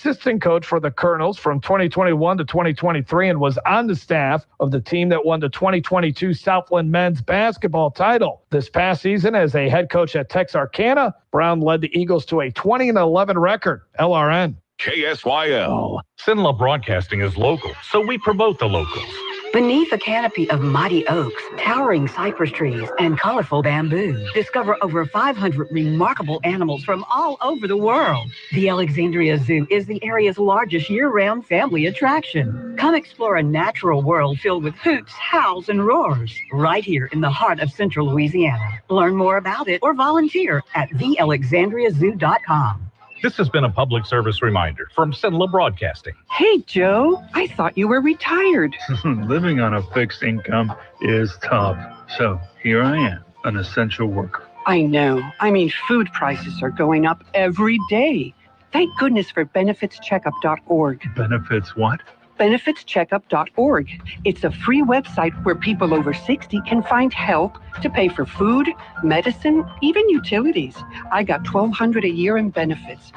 assistant coach for the Colonels from 2021 to 2023 and was on the staff of the team that won the 2022 Southland men's basketball title. This past season as a head coach at Texarkana, Brown led the Eagles to a 20-11 record. LRN. KSYL. Cenla Broadcasting is local, so we promote the locals. Beneath a canopy of mighty oaks, towering cypress trees, and colorful bamboo, discover over 500 remarkable animals from all over the world. The Alexandria Zoo is the area's largest year-round family attraction. Come explore a natural world filled with hoots, howls, and roars, right here in the heart of Central Louisiana. Learn more about it or volunteer at thealexandriazoo.com. This has been a public service reminder from Cenla Broadcasting. Hey, Joe, I thought you were retired. Living on a fixed income is tough. So here I am, an essential worker. I know. I mean, food prices are going up every day. Thank goodness for benefitscheckup.org. Benefits what? benefitscheckup.org. It's a free website where people over 60 can find help to pay for food, medicine, even utilities. I got $1,200 a year in benefits.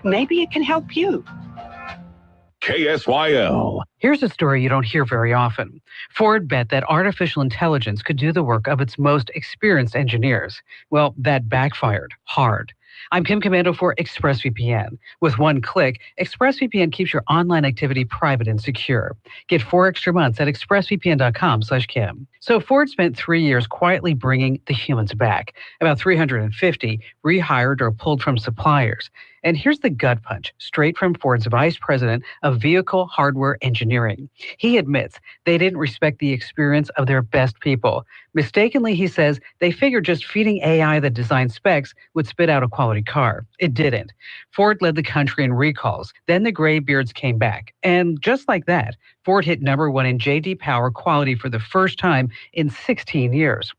Maybe it can help you. KSYL. Here's a story you don't hear very often. Ford bet that artificial intelligence could do the work of its most experienced engineers. Well, that backfired hard. I'm Kim Commando for ExpressVPN. With one click, ExpressVPN keeps your online activity private and secure. Get 4 extra months at expressvpn.com/Kim. So Ford spent 3 years quietly bringing the humans back. About 350 rehired or pulled from suppliers. And here's the gut punch, straight from Ford's vice president of vehicle hardware engineering. He admits they didn't respect the experience of their best people. Mistakenly, he says, they figured just feeding AI the design specs would spit out a quality car. It didn't. Ford led the country in recalls. Then the graybeards came back. And just like that, Ford hit #1 in J.D. Power quality for the first time in 16 years.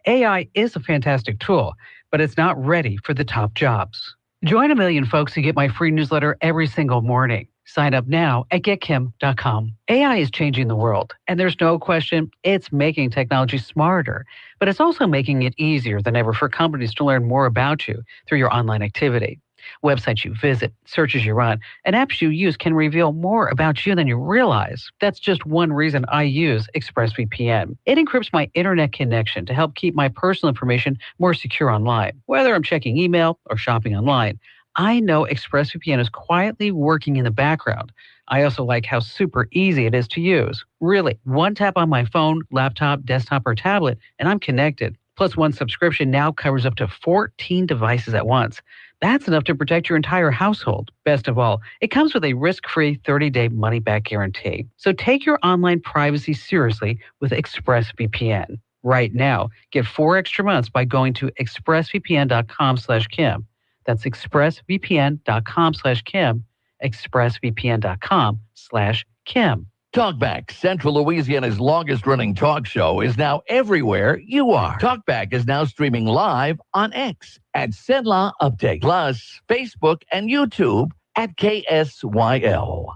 AI is a fantastic tool, but it's not ready for the top jobs. Join a million folks who get my free newsletter every single morning. Sign up now at getkim.com. AI is changing the world, and there's no question it's making technology smarter, but it's also making it easier than ever for companies to learn more about you through your online activity. Websites you visit, searches you run, and apps you use can reveal more about you than you realize. That's just one reason I use ExpressVPN. It encrypts my internet connection to help keep my personal information more secure online. Whether I'm checking email or shopping online, I know ExpressVPN is quietly working in the background. I also like how super easy it is to use. Really, one tap on my phone, laptop, desktop, or tablet, and I'm connected. Plus, one subscription now covers up to 14 devices at once. That's enough to protect your entire household. Best of all, it comes with a risk-free 30-day money-back guarantee. So take your online privacy seriously with ExpressVPN. Right now, get 4 extra months by going to expressvpn.com/Kim. That's expressvpn.com/Kim, expressvpn.com/Kim. Talkback, Central Louisiana's longest-running talk show, is now everywhere you are. Talkback is now streaming live on X at Cenla Update, plus Facebook and YouTube at KSYL.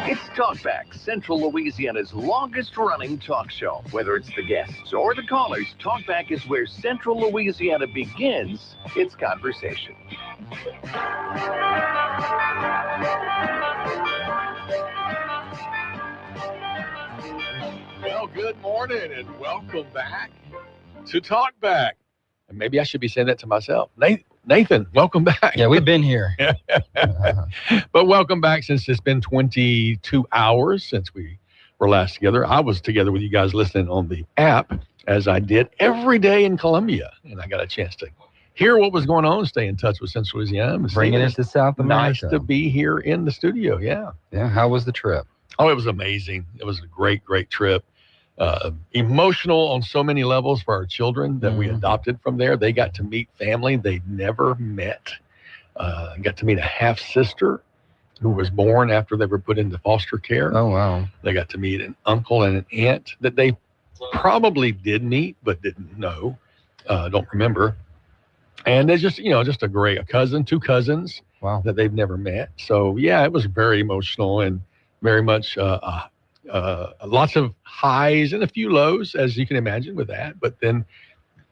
It's Talkback, Central Louisiana's longest-running talk show. Whether it's the guests or the callers, Talkback is where Central Louisiana begins its conversation. Well, good morning and welcome back to Talkback. And maybe I should be saying that to myself. Nathan, welcome back. Yeah, we've been here. But welcome back, since it's been 22 hours since we were last together. I was together with you guys listening on the app, as I did every day in Columbia. And I got a chance to hear what was going on, stay in touch with Central Louisiana. Bringing it to South America. Nice to be here in the studio, yeah. Yeah, how was the trip? Oh, it was amazing. It was a great, great trip. Emotional on so many levels for our children that we adopted from there. They got to meet family they'd never met. Got to meet a half-sister who was born after they were put into foster care. Oh, wow. They got to meet an uncle and an aunt that they probably did meet but didn't know, don't remember. And it's just, just a cousin, 2 cousins that they've never met. So, yeah, it was very emotional and very much lots of highs and a few lows, as you can imagine with that. But then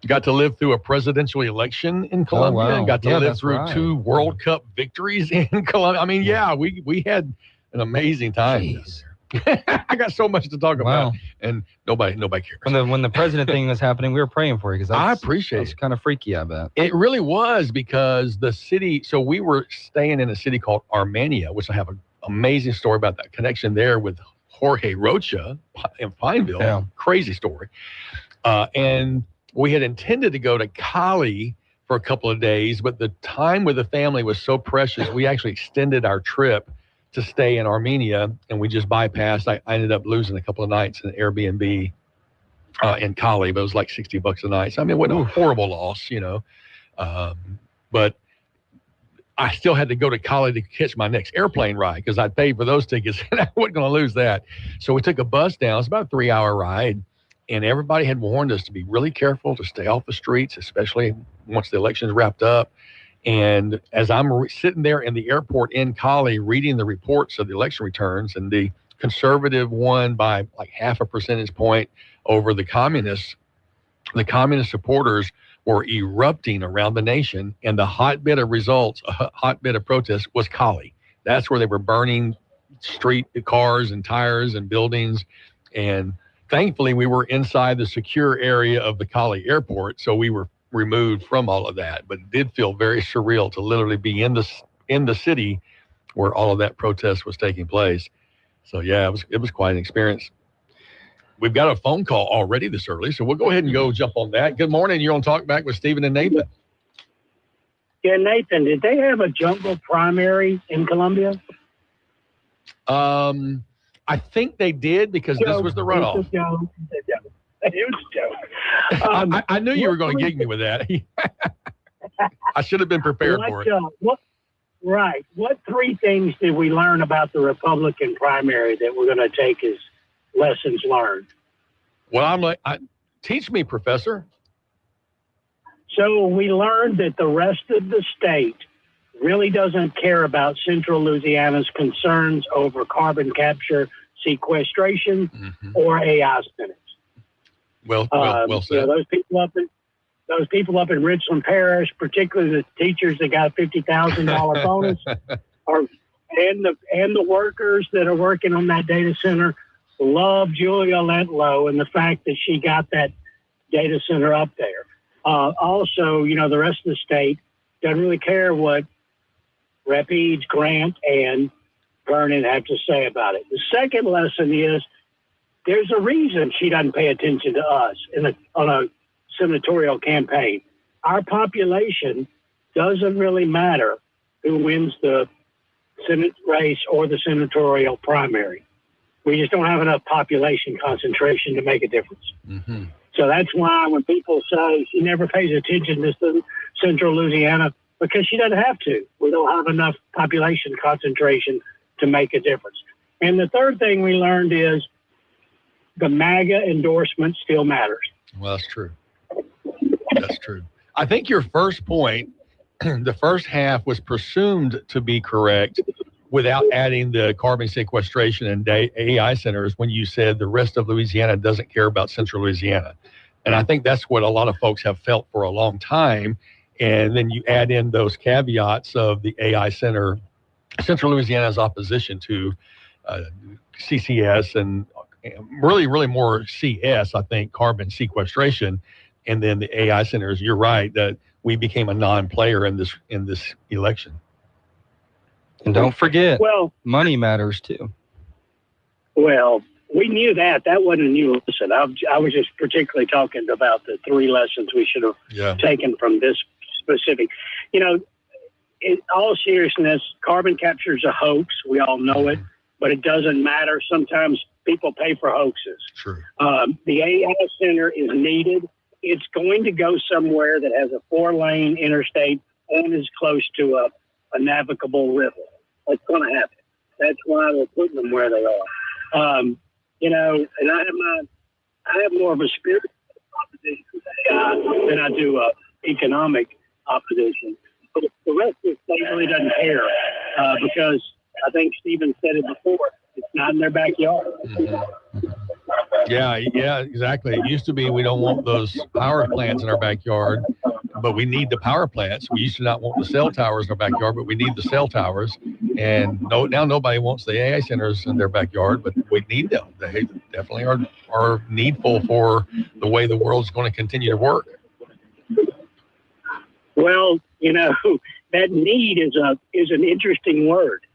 got to live through a presidential election in Colombia. wow. Got to Yeah, live that's through right. 2 World Cup victories in Colombia. I mean, we had an amazing time down there. I got so much to talk Wow. about, and nobody cares. When the president thing was happening, we were praying for you because I appreciate it. It's kind of freaky, I bet. It really was, because the city. So we were staying in a city called Armenia, which I have an amazing story about that connection there with Jorge Rocha in Pineville. Yeah. Crazy story. And we had intended to go to Cali for a couple of days, but the time with the family was so precious, we actually extended our trip to stay in Armenia, and we just bypassed. I ended up losing a couple of nights in Airbnb in Cali, but it was like $60 a night. So, I mean, it wasn't a horrible loss, but I still had to go to Cali to catch my next airplane ride because I'd paid for those tickets and I wasn't going to lose that. So we took a bus down. It's about a 3-hour ride, and everybody had warned us to be really careful, to stay off the streets, especially once the election's wrapped up. And as I'm sitting there in the airport in Cali reading the reports of the election returns, and the conservative won by like 0.5 percentage point over the communist supporters were erupting around the nation, and the hotbed of results, a hotbed of protest, was Cali. That's where they were burning street cars and tires and buildings. And thankfully, we were inside the secure area of the Cali airport, so we were removed from all of that. But it did feel very surreal to literally be in the city where all of that protest was taking place. So yeah, it was quite an experience. We've got a phone call already this early, so we'll go ahead and go jump on that. Good morning. You're on Talkback with Stephen and Nathan. Yeah, Nathan, did they have a jungle primary in Colombia? I think they did, because this was the runoff. It was a joke. I knew you were going to gig me with that. I should have been prepared for it. What 3 things did we learn about the Republican primary that we're going to take as lessons learned? Well, I'm like, teach me, Professor. So we learned that the rest of the state really doesn't care about Central Louisiana's concerns over carbon capture, sequestration, or AI centers. Well said. Those people up in Richland Parish, particularly the teachers that got a $50,000 bonus, and the workers that are working on that data center, love Julia Letlow and the fact that she got that data center up there. Also, the rest of the state doesn't really care what Rep. Eads, Grant, and Vernon have to say about it. The second lesson is there's a reason she doesn't pay attention to us on a senatorial campaign. Our population doesn't really matter who wins the Senate race or the senatorial primary. We just don't have enough population concentration to make a difference. So that's why when people say she never pays attention to Central Louisiana, because she doesn't have to. We don't have enough population concentration to make a difference. And the third thing we learned is the MAGA endorsement still matters. Well, that's true. That's true. I think your first point, the first half was presumed to be correct without adding the carbon sequestration and AI centers when you said the rest of Louisiana doesn't care about Central Louisiana. And I think that's what a lot of folks have felt for a long time. And then you add in those caveats of the AI center, Central Louisiana's opposition to CCS and really more CS, I think, carbon sequestration. And then the AI centers, you're right, that we became a non-player in this election. And don't forget, money matters too. Well, we knew that. That wasn't a new lesson. I was just particularly talking about the 3 lessons we should have taken from this specific. In all seriousness, carbon capture is a hoax. We all know it, but it doesn't matter. Sometimes people pay for hoaxes. True. The AI center is needed. It's going to go somewhere that has a 4-lane interstate and is close to a navigable river. It's going to happen. That's why we're putting them where they are. And I have more of a spiritual opposition to AI than I do economic opposition. But the rest of the state really doesn't care because I think Stephen said it before. It's not in their backyard. Yeah, exactly. It used to be we don't want those power plants in our backyard, but we need the power plants. We used to not want the cell towers in our backyard, but we need the cell towers. And now nobody wants the AI centers in their backyard, but we need them. They definitely are needful for the way the world's going to continue to work. Well, that need is an interesting word.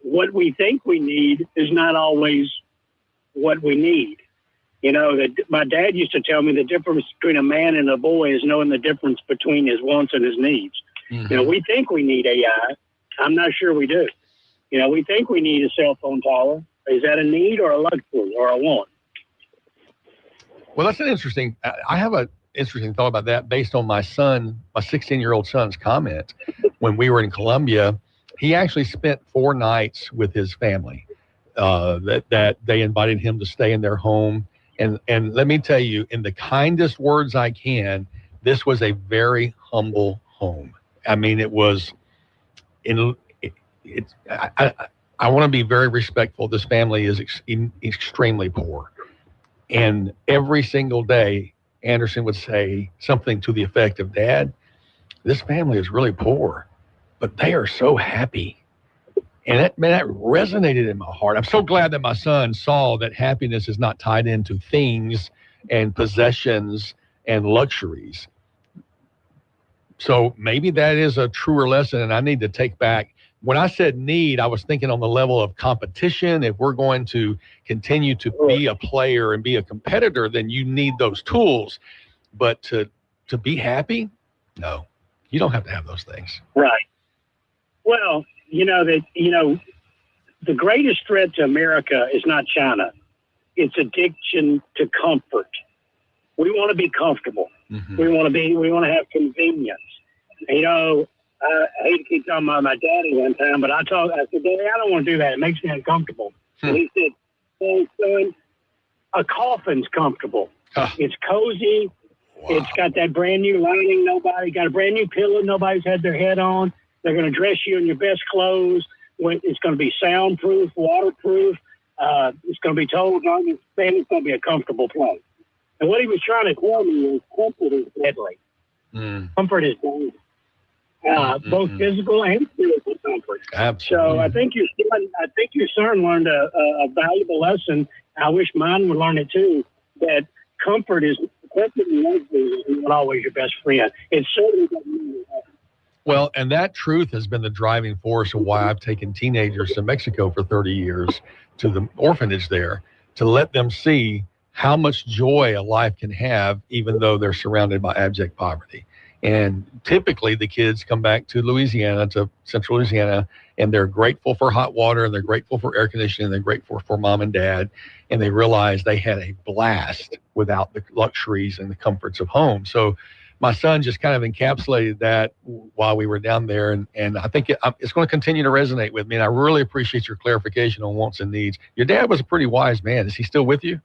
What we think we need is not always what we need. That my dad used to tell me the difference between a man and a boy is knowing the difference between his wants and his needs. Mm-hmm. We think we need AI. I'm not sure we do. We think we need a cell phone tower. Is that a need or a luxury or a want? Well, that's an interesting. I have an interesting thought about that based on my 16-year-old son's comment. When we were in Colombia, he actually spent 4 nights with his family. That they invited him to stay in their home. And let me tell you, in the kindest words I can, this was a very humble home. I mean, it was I want to be very respectful. This family is extremely poor. And every single day, Anderson would say something to the effect of, Dad, this family is really poor, but they are so happy. And that resonated in my heart. I'm so glad that my son saw that happiness is not tied into things and possessions and luxuries. So maybe that is a truer lesson, and I need to take back. When I said need, I was thinking on the level of competition. If we're going to continue to be a player and be a competitor, then you need those tools. But to be happy, no, you don't have to have those things. Right. Well, the greatest threat to America is not China. It's addiction to comfort. We want to be comfortable. Mm-hmm. We want to have convenience. I hate to keep talking about my daddy one time, but I said, Daddy, I don't want to do that. It makes me uncomfortable. And he said, "Oh, son, a coffin's comfortable. It's cozy. Wow. It's got that brand new lining. Got a brand new pillow. Nobody's had their head on. They're going to dress you in your best clothes. It's going to be soundproof, waterproof. It's going to be told, it's going to be a comfortable place." And what he was trying to tell me is comfort is deadly. Comfort is dangerous. Both physical and spiritual comfort. Absolutely. So I think your son learned a valuable lesson. I wish mine would learn it too. That comfort and luxury is not always your best friend. It certainly doesn't mean that. Well, and that truth has been the driving force of why I've taken teenagers to Mexico for 30 years to the orphanage there to let them see how much joy a life can have, even though they're surrounded by abject poverty. And typically the kids come back to Louisiana, to central Louisiana, and they're grateful for hot water, and they're grateful for air conditioning, and they're grateful for mom and dad. And they realize they had a blast without the luxuries and the comforts of home. So my son just kind of encapsulated that while we were down there. And I think it's going to continue to resonate with me. And I really appreciate your clarification on wants and needs. Your dad was a pretty wise man. Is he still with you?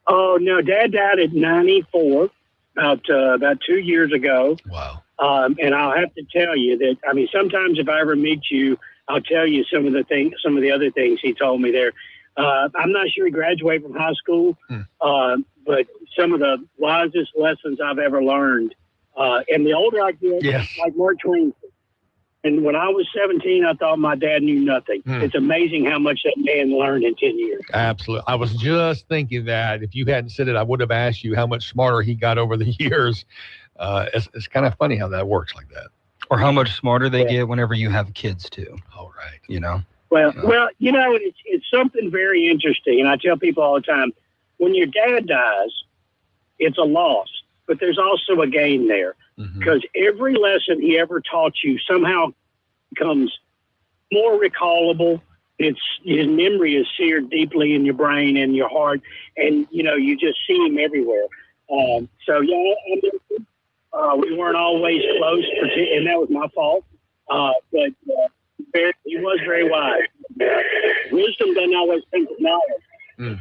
Oh, no. Dad died at 94. About 2 years ago. Wow. And I'll have to tell you that, sometimes if I ever meet you, I'll tell you some of the other things he told me there. I'm not sure he graduated from high school, but some of the wisest lessons I've ever learned. And the older I get, like Mark Twain. And when I was 17, I thought my dad knew nothing. It's amazing how much that man learned in 10 years. Absolutely. I was just thinking that if you hadn't said it, I would have asked you how much smarter he got over the years. It's kind of funny how that works like that. Or how much smarter they get whenever you have kids too. All right. Well, it's something very interesting. And I tell people all the time, when your dad dies, it's a loss, but there's also a gain there. Because every lesson he ever taught you somehow becomes more recallable. His memory is seared deeply in your brain and your heart, and you just see him everywhere. We weren't always close, and that was my fault. But he was very wise. Wisdom doesn't always come from knowledge.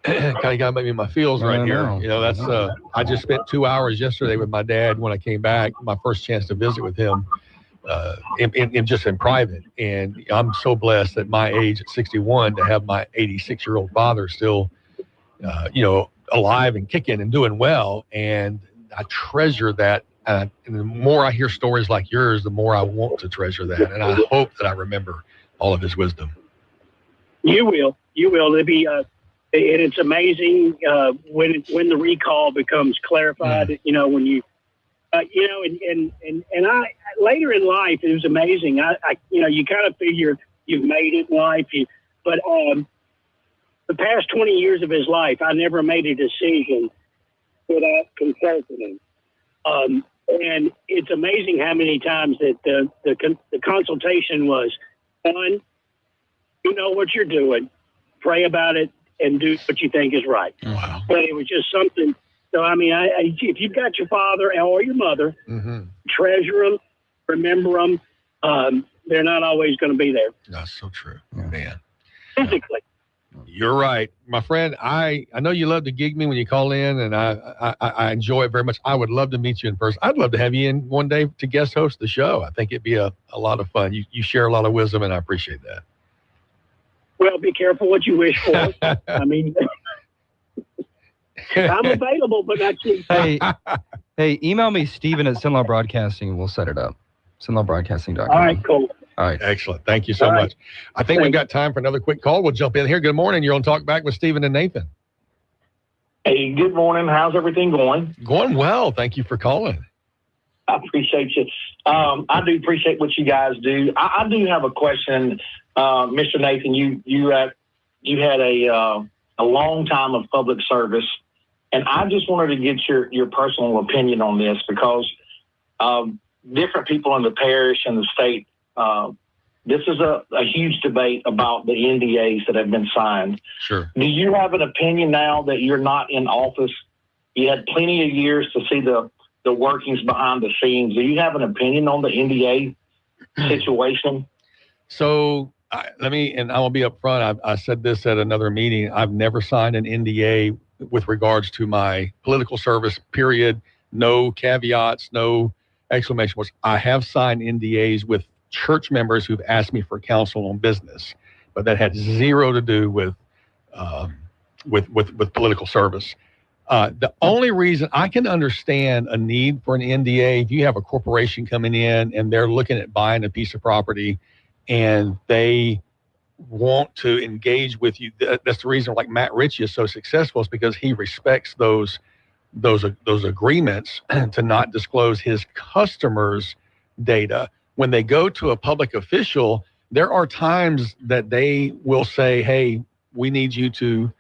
Kind of got maybe my feels right here. That's I just spent 2 hours yesterday with my dad when I came back, my first chance to visit with him. just in private. And I'm so blessed at my age, at 61, to have my 86-year-old father still, alive and kicking and doing well. And I treasure that. And the more I hear stories like yours, the more I want to treasure that. And I hope that I remember all of his wisdom. You will. It'll be, and it's amazing when the recall becomes clarified. When you, and I later in life it was amazing. You kind of figure you've made it in life, but the past 20 years of his life, I never made a decision without consulting him. And it's amazing how many times that the consultation was, "Son, you know what you're doing. Pray about it and do what you think is right." Wow. But it was just something. So, I mean, if you've got your father or your mother, treasure them, remember them. They're not always going to be there. That's so true, man. Physically. You're right, my friend. I know you love to gig me when you call in, and I enjoy it very much. I would love to meet you in person. I'd love to have you in one day to guest host the show. I think it'd be a lot of fun. You share a lot of wisdom, and I appreciate that. Well, be careful what you wish for. I mean, I'm available, but not cheap. Hey, email me, Steven at Sinlaw Broadcasting, and we'll set it up. SinlawBroadcasting.com. All right, cool. All right. Excellent. Thank you so much. I think we've got time for another quick call. We'll jump in here. Good morning. You're on Talkback with Steven and Nathan. Hey, good morning. How's everything going? Going well. Thank you for calling. I appreciate you. I do appreciate what you guys do. I do have a question, Mr. Nathan. You had a long time of public service, and I just wanted to get your personal opinion on this because different people in the parish and the state. This is a huge debate about the NDAs that have been signed. Sure. Do you have an opinion now that you're not in office? You had plenty of years to see the workings behind the scenes. Do you have an opinion on the NDA situation? So I will be up front. I said this at another meeting. I've never signed an NDA with regards to my political service, period. No caveats, no exclamation marks. I have signed NDAs with church members who've asked me for counsel on business, but that had zero to do with political service. The only reason I can understand a need for an NDA, if you have a corporation coming in and they're looking at buying a piece of property and they want to engage with you, that's the reason like Matt Ritchie is so successful, is because he respects those agreements to not disclose his customers' data. When they go to a public official, there are times that they will say, "Hey, we need you to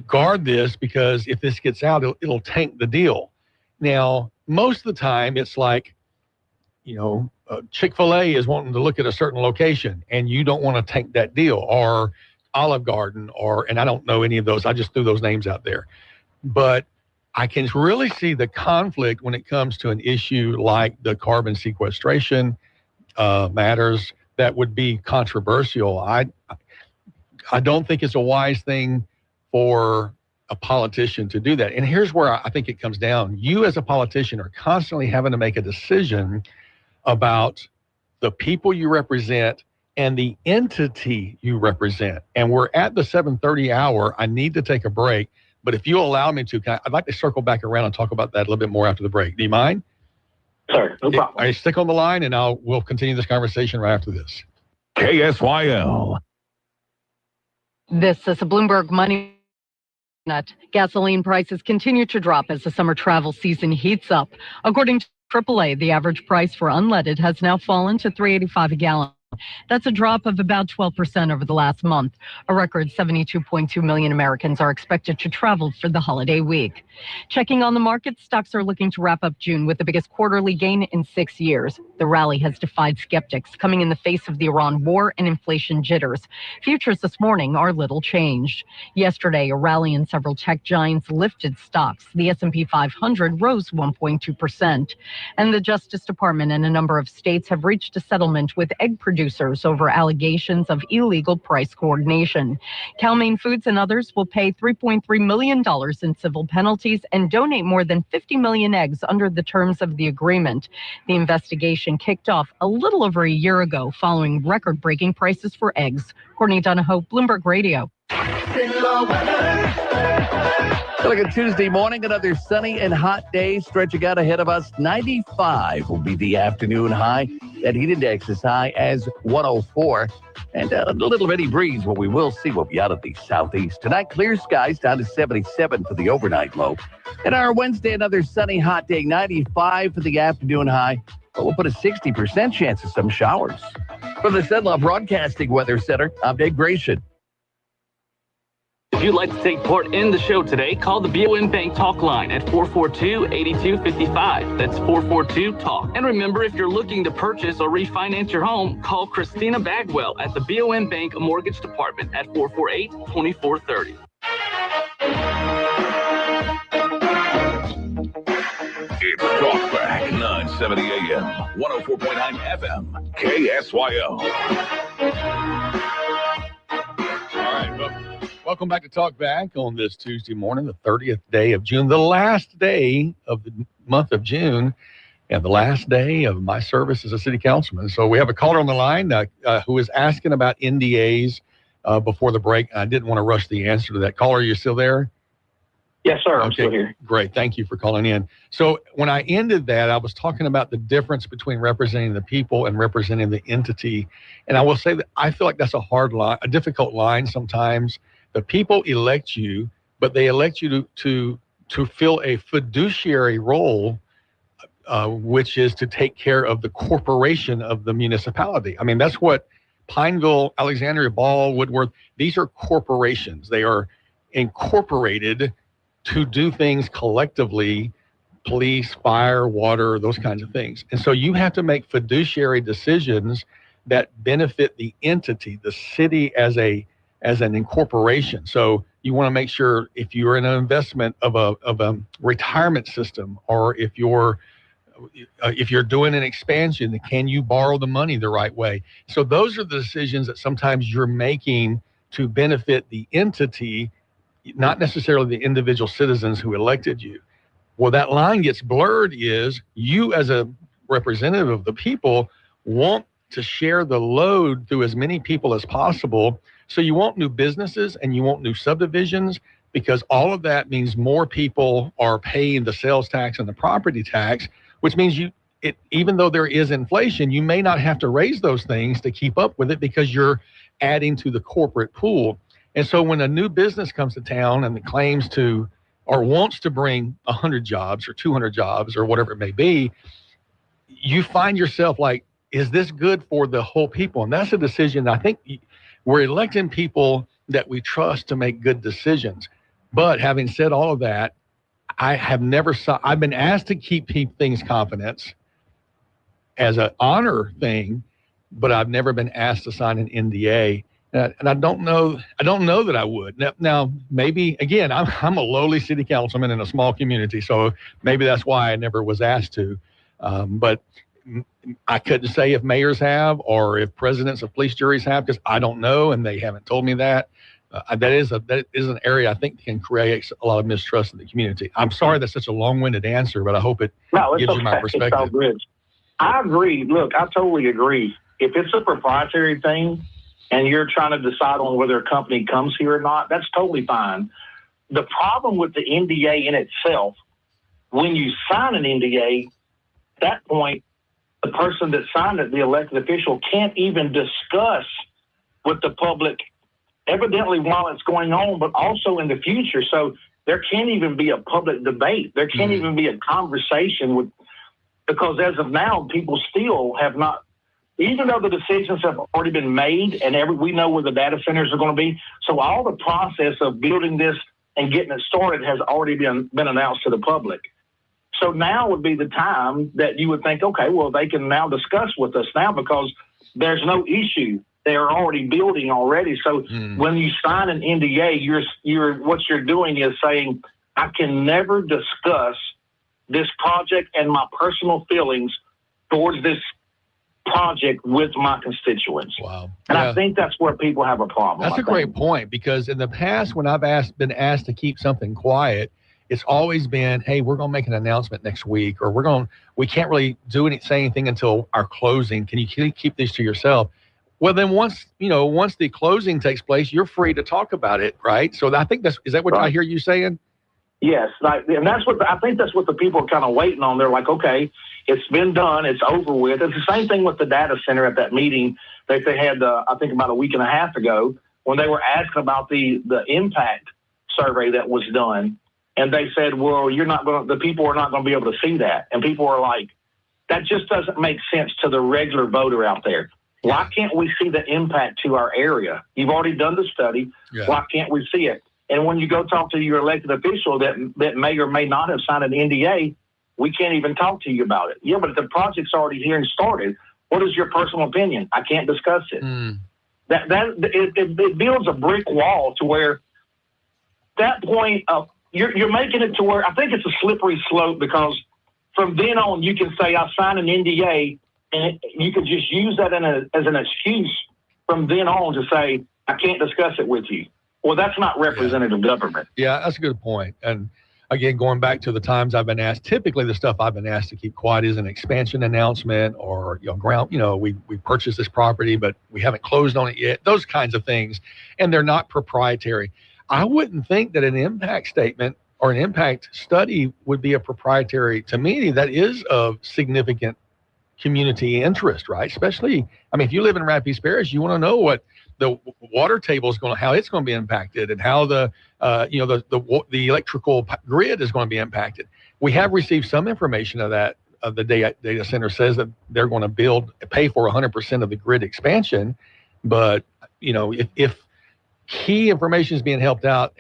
guard this because if this gets out, it'll tank the deal." Now, most of the time, it's like, Chick-fil-A is wanting to look at a certain location, and you don't want to tank that deal, or Olive Garden, and I don't know any of those. I just threw those names out there. But I can really see the conflict when it comes to an issue like the carbon sequestration matters that would be controversial. I don't think it's a wise thing for a politician to do that. And here's where I think it comes down. You as a politician are constantly having to make a decision about the people you represent and the entity you represent. And we're at the 7:30 hour. I need to take a break. But if you allow me to, I'd like to circle back around and talk about that a little bit more after the break. Do you mind? Sir, no problem. I stick on the line, and we'll continue this conversation right after this. KSYL. This is a Bloomberg Money Minute. Gasoline prices continue to drop as the summer travel season heats up. According to AAA, the average price for unleaded has now fallen to $3.85 a gallon. That's a drop of about 12% over the last month. A record 72.2 million Americans are expected to travel for the holiday week. Checking on the market, stocks are looking to wrap up June with the biggest quarterly gain in 6 years. The rally has defied skeptics, coming in the face of the Iran war and inflation jitters. Futures this morning are little changed. Yesterday, a rally in several tech giants lifted stocks. The S&P 500 rose 1.2%. And the Justice Department and a number of states have reached a settlement with egg producers producers over allegations of illegal price coordination. Cal-Maine Foods and others will pay $3.3 million in civil penalties and donate more than 50 million eggs under the terms of the agreement. The investigation kicked off a little over a year ago following record-breaking prices for eggs. Courtney Donahoe, Bloomberg Radio. Look at Tuesday morning, another sunny and hot day stretching out ahead of us. 95 will be the afternoon high. That heat index is high as 104. And a little bitty breeze, what we will see will be out of the southeast. Tonight, clear skies down to 77 for the overnight low. And our Wednesday, another sunny, hot day, 95 for the afternoon high. But we'll put a 60% chance of some showers. From the Cenla Broadcasting Weather Center, I'm Dave Gratian. If you'd like to take part in the show today, call the BOM Bank Talk line at 442-8255. That's 442-TALK. And remember, if you're looking to purchase or refinance your home, call Christina Bagwell at the BOM Bank Mortgage Department at 448-2430. It's Talkback, 970 AM, 104.9 FM, KSYO. All right, welcome back to Talkback on this Tuesday morning, the 30th day of June, the last day of the month of June, and the last day of my service as a city councilman. So we have a caller on the line who is asking about NDAs before the break. I didn't want to rush the answer to that. Caller, are you still there? Yes, sir. I'm still here. Great. Thank you for calling in. So when I ended that, I was talking about the difference between representing the people and representing the entity. And I will say that I feel like that's a hard line, a difficult line sometimes. The people elect you, but they elect you to fill a fiduciary role, which is to take care of the corporation of the municipality. I mean, that's what Pineville, Alexandria, Ball, Woodworth, these are corporations. They are incorporated to do things collectively, police, fire, water, those kinds of things. And so you have to make fiduciary decisions that benefit the entity, the city as an incorporation. So you want to make sure if you're in an investment of a retirement system, or if you're doing an expansion, can you borrow the money the right way? So those are the decisions that sometimes you're making to benefit the entity, not necessarily the individual citizens who elected you. Well, that line gets blurred is you as a representative of the people want to share the load through as many people as possible. So you want new businesses and you want new subdivisions, because all of that means more people are paying the sales tax and the property tax, which means even though there is inflation, you may not have to raise those things to keep up with it because you're adding to the corporate pool. And so when a new business comes to town and claims to or wants to bring 100 jobs or 200 jobs or whatever it may be, you find yourself like, is this good for the whole people? And that's a decision. I think we're electing people that we trust to make good decisions. But having said all of that, I've been asked to keep things confidence as an honor thing, but I've never been asked to sign an NDA. And I don't know that I would. Now maybe, again, I'm a lowly city councilman in a small community, so maybe that's why I never was asked to. But I couldn't say if mayors have or if presidents of police juries have, because I don't know, and they haven't told me that. That is an area I think can create a lot of mistrust in the community. I'm sorry that's such a long-winded answer, but I hope it gives you my perspective. It's all good. I agree. Look, I totally agree. If it's a proprietary thing, and you're trying to decide on whether a company comes here or not, that's totally fine. The problem with the NDA in itself, when you sign an NDA, at that point, the person that signed it, the elected official, can't even discuss with the public, evidently while it's going on, but also in the future. So there can't even be a public debate. There can't even be a conversation because as of now, people still have not, even though the decisions have already been made and we know where the data centers are going to be. So all the process of building this and getting it started has already been announced to the public. So now would be the time that you would think, okay, well, they can now discuss with us now because there's no issue. They're already building already. So when you sign an NDA, what you're doing is saying, I can never discuss this project and my personal feelings towards this project with my constituents. Wow. And I think that's where people have a problem. That's a great point, because in the past, when I've been asked to keep something quiet, it's always been, hey, we're going to make an announcement next week, or we can't really say anything until our closing. Can you keep these to yourself? Well, then once the closing takes place, you're free to talk about it, right? So I think is that what I hear you saying? Yes, and I think that's what the people are kind of waiting on. They're like, okay, it's been done, it's over with. It's the same thing with the data center at that meeting that they had, I think about a week and a half ago, when they were asking about the impact survey that was done, and they said, well, the people are not going to be able to see that, and people are like, that just doesn't make sense to the regular voter out there. Why can't we see the impact to our area? You've already done the study. Yeah. Why can't we see it? And when you go talk to your elected official that may or may not have signed an NDA, we can't even talk to you about it. Yeah, but if the project's already here and started, what is your personal opinion? I can't discuss it. It builds a brick wall to where that point of you're making it to where I think it's a slippery slope, because from then on you can say I signed an NDA, and you can just use that as an excuse from then on to say I can't discuss it with you. Well, that's not representative government. Yeah, that's a good point. And again, going back to the times I've been asked, typically the stuff I've been asked to keep quiet is an expansion announcement, or we purchased this property, but we haven't closed on it yet. Those kinds of things, and they're not proprietary. I wouldn't think that an impact statement or an impact study would be a proprietary. To me, that is of significant community interest, right? Especially, if you live in Rapides Parish, you want to know what the water table is how it's going to be impacted, and how the electrical grid is going to be impacted. We have received some information of that. The data center says that they're going to pay for 100% of the grid expansion, but if key information is being held out,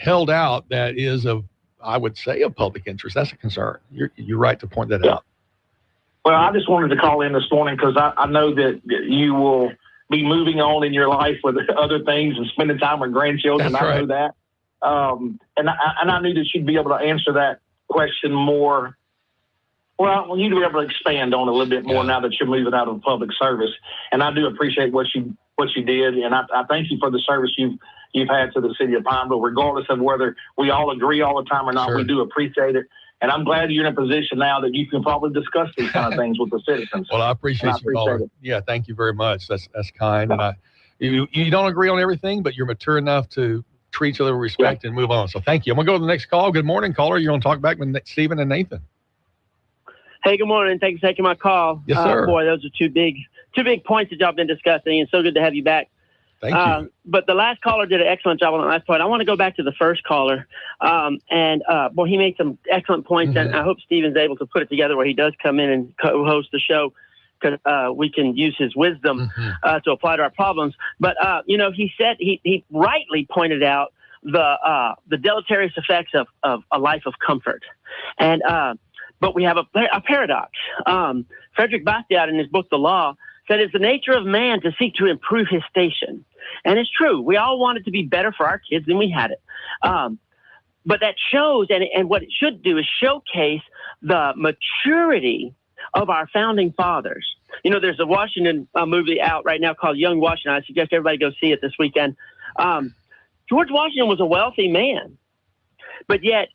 that is I would say of public interest, that's a concern. You're right to point that out. Well, I just wanted to call in this morning because I know that you will be moving on in your life with other things and spending time with grandchildren. That's right. I know that. And I knew that you'd be able to answer that question more. Well, you'd be able to expand on it a little bit more now that you're moving out of public service. And I do appreciate what you did. And I thank you for the service you've had to the city of Pineville, regardless of whether we all agree all the time or not. Sure. We do appreciate it. And I'm glad you're in a position now that you can probably discuss these kind of things with the citizens. Well, I appreciate you calling. Yeah, thank you very much. That's kind. And you don't agree on everything, but you're mature enough to treat each other with respect and move on. So thank you. I'm going to go to the next call. Good morning, caller. You're on Talkback with Stephen and Nathan. Hey, good morning. Thanks for taking my call. Yes, sir. Boy, those are two big points that y'all have been discussing, and so good to have you back. Thank you. But the last caller did an excellent job on the last point. I want to go back to the first caller. Boy, he made some excellent points, and I hope Steven's able to put it together where he does come in and co-host the show, because we can use his wisdom to apply to our problems. But, he said he rightly pointed out the deleterious effects of a life of comfort. But we have a paradox. Frederick Bastiat, in his book, The Law, said it's the nature of man to seek to improve his station. And it's true. We all want it to be better for our kids than we had it. But that shows, and what it should do is showcase the maturity of our founding fathers. There's a Washington movie out right now called Young Washington. I suggest everybody go see it this weekend. George Washington was a wealthy man, but yet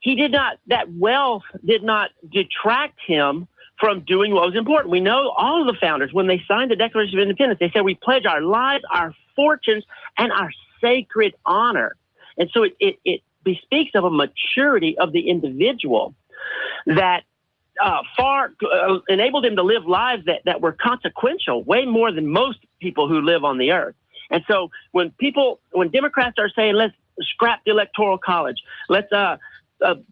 that wealth did not detract him from doing what was important. We know all of the founders, when they signed the Declaration of Independence, they said, we pledge our lives, our fortunes, and our sacred honor. And so it bespeaks of a maturity of the individual that enabled him to live lives that were consequential, way more than most people who live on the earth. And so when Democrats are saying, let's scrap the Electoral College, let's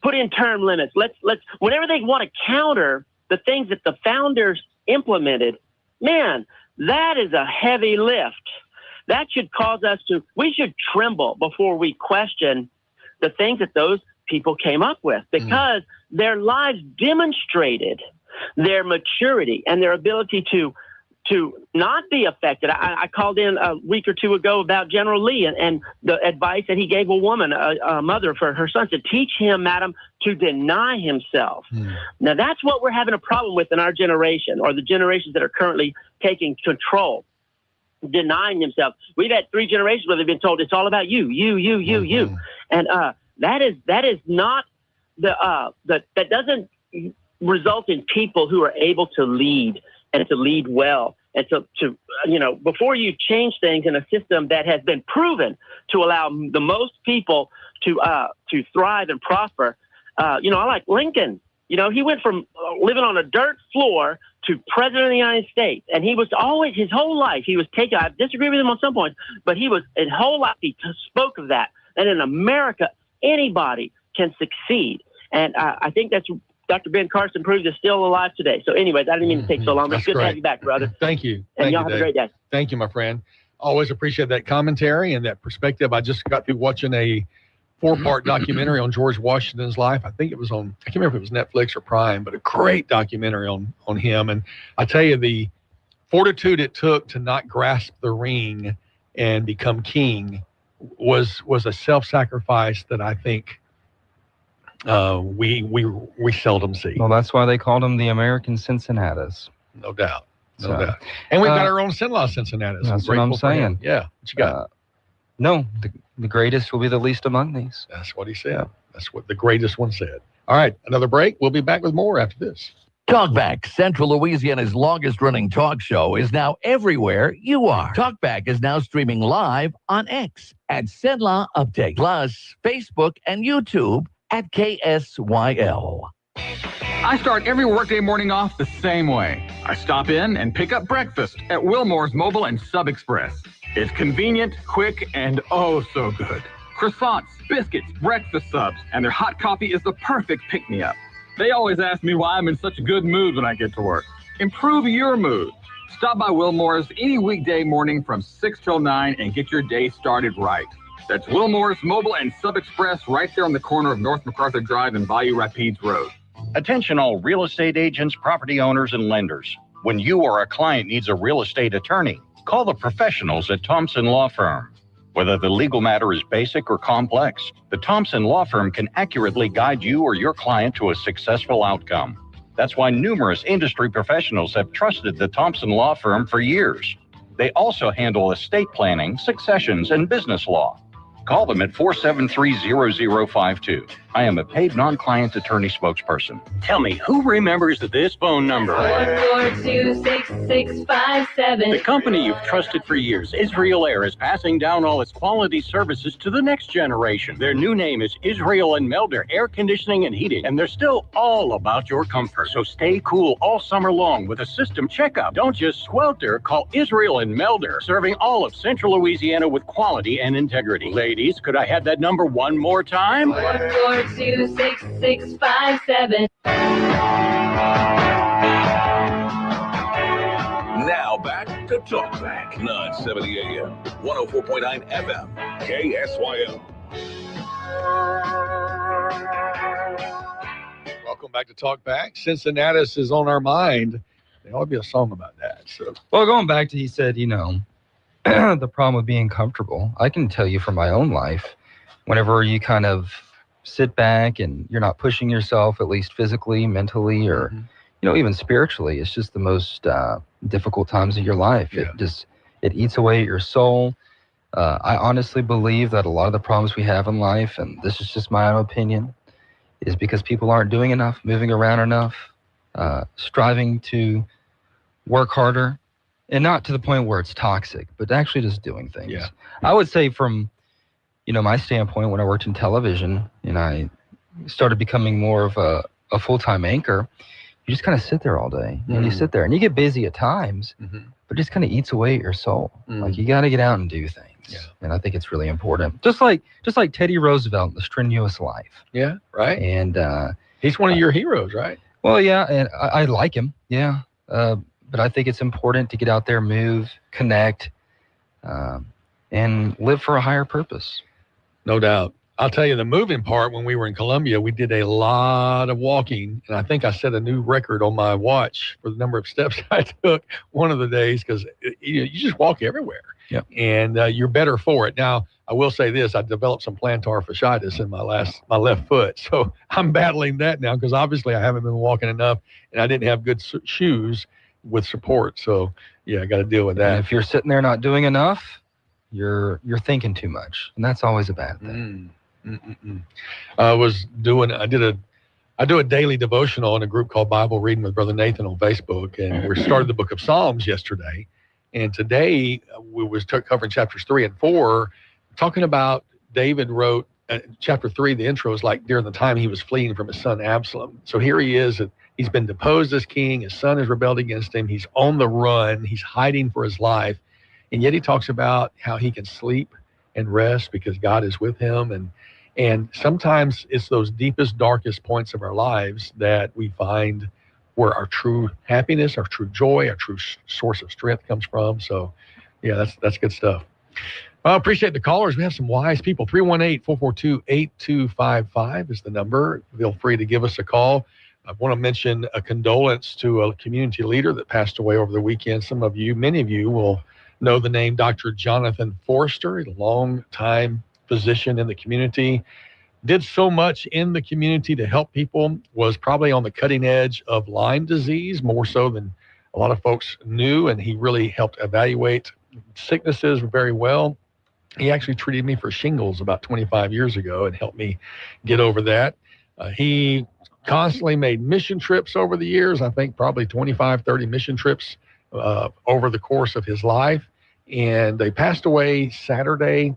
put in term limits, let's whenever they want to counter the things that the founders implemented, man, that is a heavy lift. That should cause we should tremble before we question the things that those people came up with, because their lives demonstrated their maturity and their ability to to not be affected. I called in a week or two ago about General Lee and the advice that he gave a woman, a mother for her son, to teach him, madam, to deny himself. Now, that's what we're having a problem with in our generation, or the generations that are currently taking control, denying themselves. We've had 3 generations where they've been told it's all about you. And that is not that doesn't result in people who are able to lead and to lead well, and to before you change things in a system that has been proven to allow the most people to thrive and prosper. I like Lincoln. He went from living on a dirt floor to president of the United States, and he was always, his whole life, he was taken. I disagree with him on some points, but his whole life he spoke of that. And in America, anybody can succeed, and I think that's. Dr. Ben Carson proves is still alive today. So anyways, I didn't mean to take so long, but it's good to have you back, brother. Thank you. And Thank y'all you, have a great day. Thank you, my friend. Always appreciate that commentary and that perspective. I just got through watching a 4-part documentary on George Washington's life. I think it was on, I can't remember if it was Netflix or Prime, but a great documentary on him. And I tell you, the fortitude it took to not grasp the ring and become king was a self-sacrifice that I think we seldom see. Well, that's why they called them the American Cincinnatus. No doubt. No doubt. And we've got our own Sin-Law Cincinnatus. That's what I'm saying. Yeah. What you got? No, the greatest will be the least among these. That's what he said. Yeah. That's what the greatest one said. All right. Another break. We'll be back with more after this. Talkback, Central Louisiana's longest-running talk show, is now everywhere you are. Talkback is now streaming live on X at Sin-Law Update, plus Facebook and YouTube at KSYL. I start every workday morning off the same way. I stop in and pick up breakfast at Wilmore's Mobile and Sub Express. It's convenient, quick, and oh so good. Croissants, biscuits, breakfast subs, and their hot coffee is the perfect pick-me-up. They always ask me why I'm in such a good mood when I get to work. Improve your mood. Stop by Wilmore's any weekday morning from 6 till 9 and get your day started right. That's Wilmore's Mobile and Sub Express right there on the corner of North MacArthur Drive and Bayou Rapides Road. Attention all real estate agents, property owners, and lenders. When you or a client needs a real estate attorney, call the professionals at Thompson Law Firm. Whether the legal matter is basic or complex, the Thompson Law Firm can accurately guide you or your client to a successful outcome. That's why numerous industry professionals have trusted the Thompson Law Firm for years. They also handle estate planning, successions, and business law. Call them at 473-0052. I am a paid non-client attorney spokesperson. Tell me, who remembers this phone number? 1426657. The company you've trusted for years, Israel Air, is passing down all its quality services to the next generation. Their new name is Israel and Melder Air Conditioning and Heating, and they're still all about your comfort. So stay cool all summer long with a system checkup. Don't just swelter. Call Israel and Melder, serving all of Central Louisiana with quality and integrity. Ladies, could I have that number one more time? 1426657. Now back to Talkback, 970 AM, 104.9 FM, KSYL. Welcome back to Talkback. Cincinnatus is on our mind. There ought to be a song about that. So, well, going back to, he said, the problem with being comfortable. I can tell you from my own life, whenever you kind of sit back and you're not pushing yourself, at least physically, mentally, or, even spiritually, it's just the most difficult times of your life. Yeah. It eats away at your soul. I honestly believe that a lot of the problems we have in life, and this is just my own opinion, is because people aren't doing enough, moving around enough, striving to work harder, and not to the point where it's toxic, but actually just doing things. Yeah. I would say from, my standpoint, when I worked in television and I started becoming more of a full-time anchor, you just kind of sit there all day. And you sit there and you get busy at times, but it just kind of eats away at your soul. Like, you got to get out and do things. Yeah. And I think it's really important. Just like Teddy Roosevelt in The Strenuous Life. Yeah, right. And he's one of your heroes, right? Well, yeah, and I like him. Yeah. But I think it's important to get out there, move, connect, and live for a higher purpose. No doubt. I'll tell you the moving part. When we were in Columbia, we did a lot of walking, and I think I set a new record on my watch for the number of steps I took one of the days, because you just walk everywhere. Yep. And you're better for it. Now, I will say this: I developed some plantar fasciitis in my left foot, so I'm battling that now, because obviously I haven't been walking enough, and I didn't have good shoes with support. So yeah, I got to deal with that. And if you're sitting there not doing enough, you're thinking too much, and that's always a bad thing. I do a daily devotional in a group called Bible Reading with Brother Nathan on Facebook, and we started the book of Psalms yesterday. And today we was covering chapters 3 and 4, talking about David wrote chapter 3. The intro is like during the time he was fleeing from his son Absalom. So here he is. He's been deposed as king. His son has rebelled against him. He's on the run. He's hiding for his life. And yet he talks about how he can sleep and rest because God is with him. And sometimes it's those deepest, darkest points of our lives that we find where our true happiness, our true joy, our true source of strength comes from. So, yeah, that's good stuff. Well, I appreciate the callers. We have some wise people. 318-442-8255 is the number. Feel free to give us a call. I want to mention a condolence to a community leader that passed away over the weekend. Many of you will know the name Dr. Jonathan Forster, a long-time physician in the community. Did so much in the community to help people, was probably on the cutting edge of Lyme disease, more so than a lot of folks knew, and he really helped evaluate sicknesses very well. He actually treated me for shingles about 25 years ago and helped me get over that. He constantly made mission trips over the years, I think probably 25, 30 mission trips over the course of his life. And they passed away Saturday.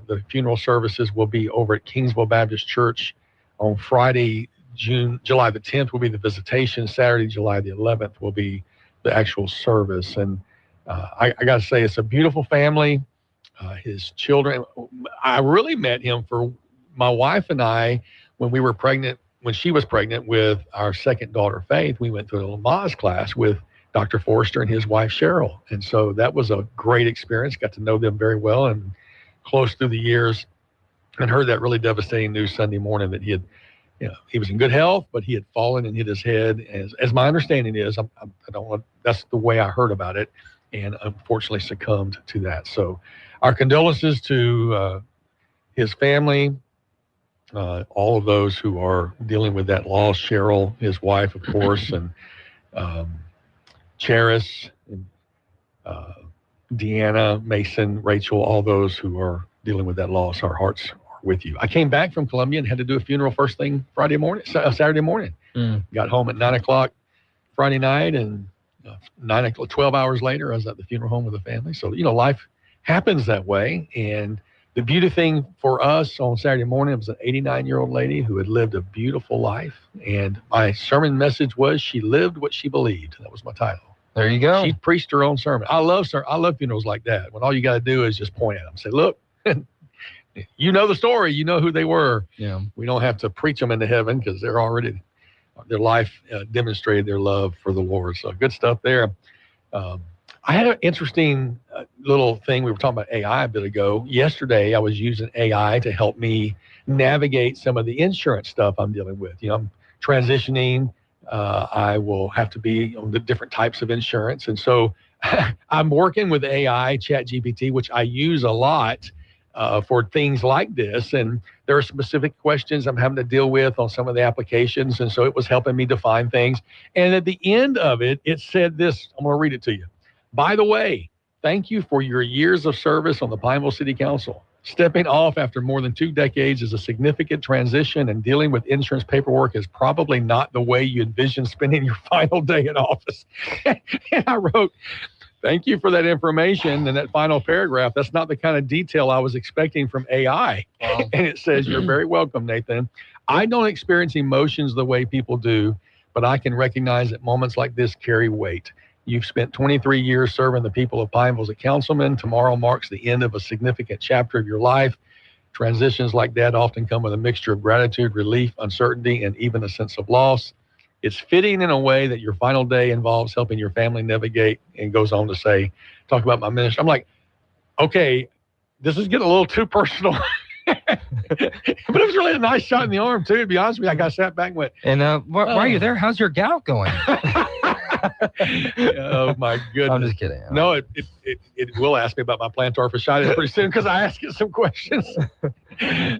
The funeral services will be over at Kingsville Baptist Church on Friday, July the 10th will be the visitation. Saturday, July the 11th will be the actual service. And I got to say, it's a beautiful family. His children, I really met him for my wife and I when we were pregnant. When she was pregnant with our second daughter, Faith, we went to a Lamaze class with Dr. Forster and his wife, Cheryl. And so that was a great experience. Got to know them very well and close through the years, and heard that really devastating news Sunday morning that he was in good health, but he had fallen and hit his head. As my understanding is, that's the way I heard about it, and unfortunately succumbed to that. So our condolences to his family, all of those who are dealing with that loss, Cheryl, his wife, of course, and Charis, and Deanna, Mason, Rachel, all those who are dealing with that loss. Our hearts are with you. I came back from Columbia and had to do a funeral first thing Saturday morning. Got home at 9 o'clock Friday night, and 12 hours later, I was at the funeral home with the family. So, life happens that way. And the beauty thing for us on Saturday morning was an 89-year-old lady who had lived a beautiful life. And my sermon message was, she lived what she believed. That was my title. There you go. She preached her own sermon. I love funerals like that, when all you got to do is just point at them, say, look, you know the story, you know who they were. Yeah. We don't have to preach them into heaven, because they're already, their life demonstrated their love for the Lord. So good stuff there. I had an interesting little thing. We were talking about AI a bit ago. Yesterday, I was using AI to help me navigate some of the insurance stuff I'm dealing with. I'm transitioning. I will have to be on the different types of insurance. And so I'm working with AI, ChatGPT, which I use a lot for things like this. And there are specific questions I'm having to deal with on some of the applications. And so it was helping me define things. And at the end of it, it said this. I'm going to read it to you. By the way, thank you for your years of service on the Pineville City Council. Stepping off after more than 2 decades is a significant transition, and dealing with insurance paperwork is probably not the way you envision spending your final day in office. And I wrote, thank you for that information and that final paragraph. That's not the kind of detail I was expecting from AI. Wow. And it says, you're very welcome, Nathan. I don't experience emotions the way people do, but I can recognize that moments like this carry weight. You've spent 23 years serving the people of Pineville as a councilman. Tomorrow marks the end of a significant chapter of your life. Transitions like that often come with a mixture of gratitude, relief, uncertainty, and even a sense of loss. It's fitting in a way that your final day involves helping your family navigate, and goes on to say, talk about my ministry. I'm like, okay, this is getting a little too personal. it was really a nice shot in the arm, too, to be honest with you. I got sat back and went. And why are you there? How's your gout going? Oh, my goodness. I'm just kidding. No, it will ask me about my plantar fasciitis pretty soon because I asked it some questions.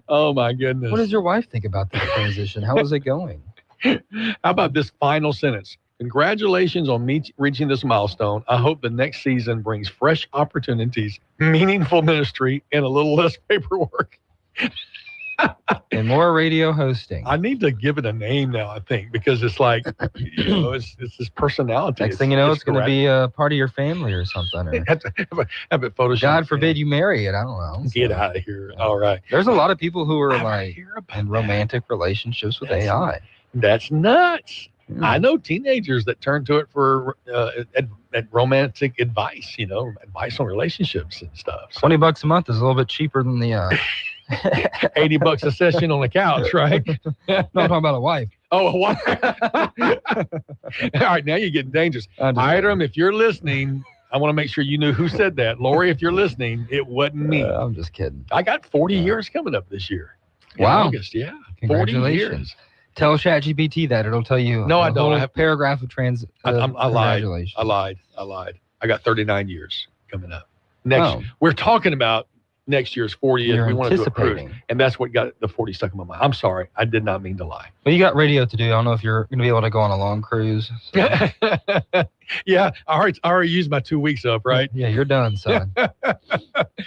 Oh, my goodness. What does your wife think about this transition? How is it going? How about this final sentence? Congratulations on reaching this milestone. I hope the next season brings fresh opportunities, meaningful ministry, and a little less paperwork. And more radio hosting. I need to give it a name now, I think, because it's like, it's this personality. Next thing you know, it's going to be a part of your family or something. Or have it photoshopped. God forbid you marry it. I don't know. Get out of here. All right. There's a lot of people who are like in romantic relationships with AI. That's nuts. I know teenagers that turn to it for romantic advice, advice on relationships and stuff. So, $20 a month is a little bit cheaper than the $80 a session on the couch, right? No, I'm talking about a wife. Oh, a wife. All right, now you're getting dangerous. Item, if you're listening, I want to make sure you knew who said that. Lori, if you're listening, it wasn't me. I'm just kidding. I got 40 years coming up this year. Wow. August, yeah. 40 Congratulations. years. Tell ChatGPT that. It'll tell you No, I don't. I have paragraph of I lied. I lied. I got 39 years coming up. We're talking about next year's 40th. You're we want to do a cruise, anticipating. and that's what got the 40 stuck in my mind. I'm sorry. I did not mean to lie. Well, you got radio to do. I don't know if you're going to be able to go on a long cruise. So. Yeah, I already used my 2 weeks up, right? Yeah, you're done, son.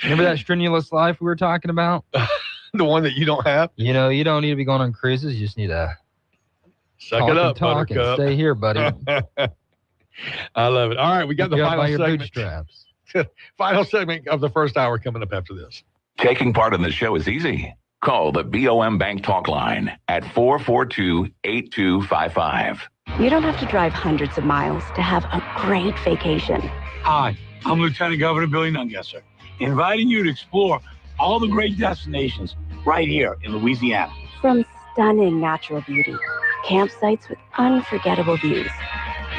Remember that strenuous life we were talking about? The one that you don't have? You don't need to be going on cruises. You just need to suck it up, talk and Buttercup. stay here, buddy. I love it. All right, we got the final your segment. bootstraps. Final segment of the first hour coming up after this. Taking part in the show is easy. Call the BOM Bank Talk line at 442-8255. You don't have to drive hundreds of miles to have a great vacation. Hi, I'm Lieutenant Governor Billy Nungesser, inviting you to explore all the great destinations right here in Louisiana. From stunning natural beauty, campsites with unforgettable views,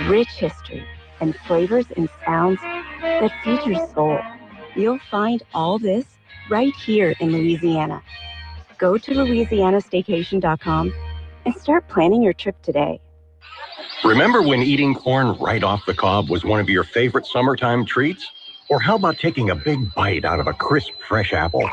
rich history, and flavors and sounds that feed your soul. You'll find all this right here in Louisiana. Go to louisianastaycation.com and start planning your trip today. Remember when eating corn right off the cob was one of your favorite summertime treats? Or how about taking a big bite out of a crisp, fresh apple?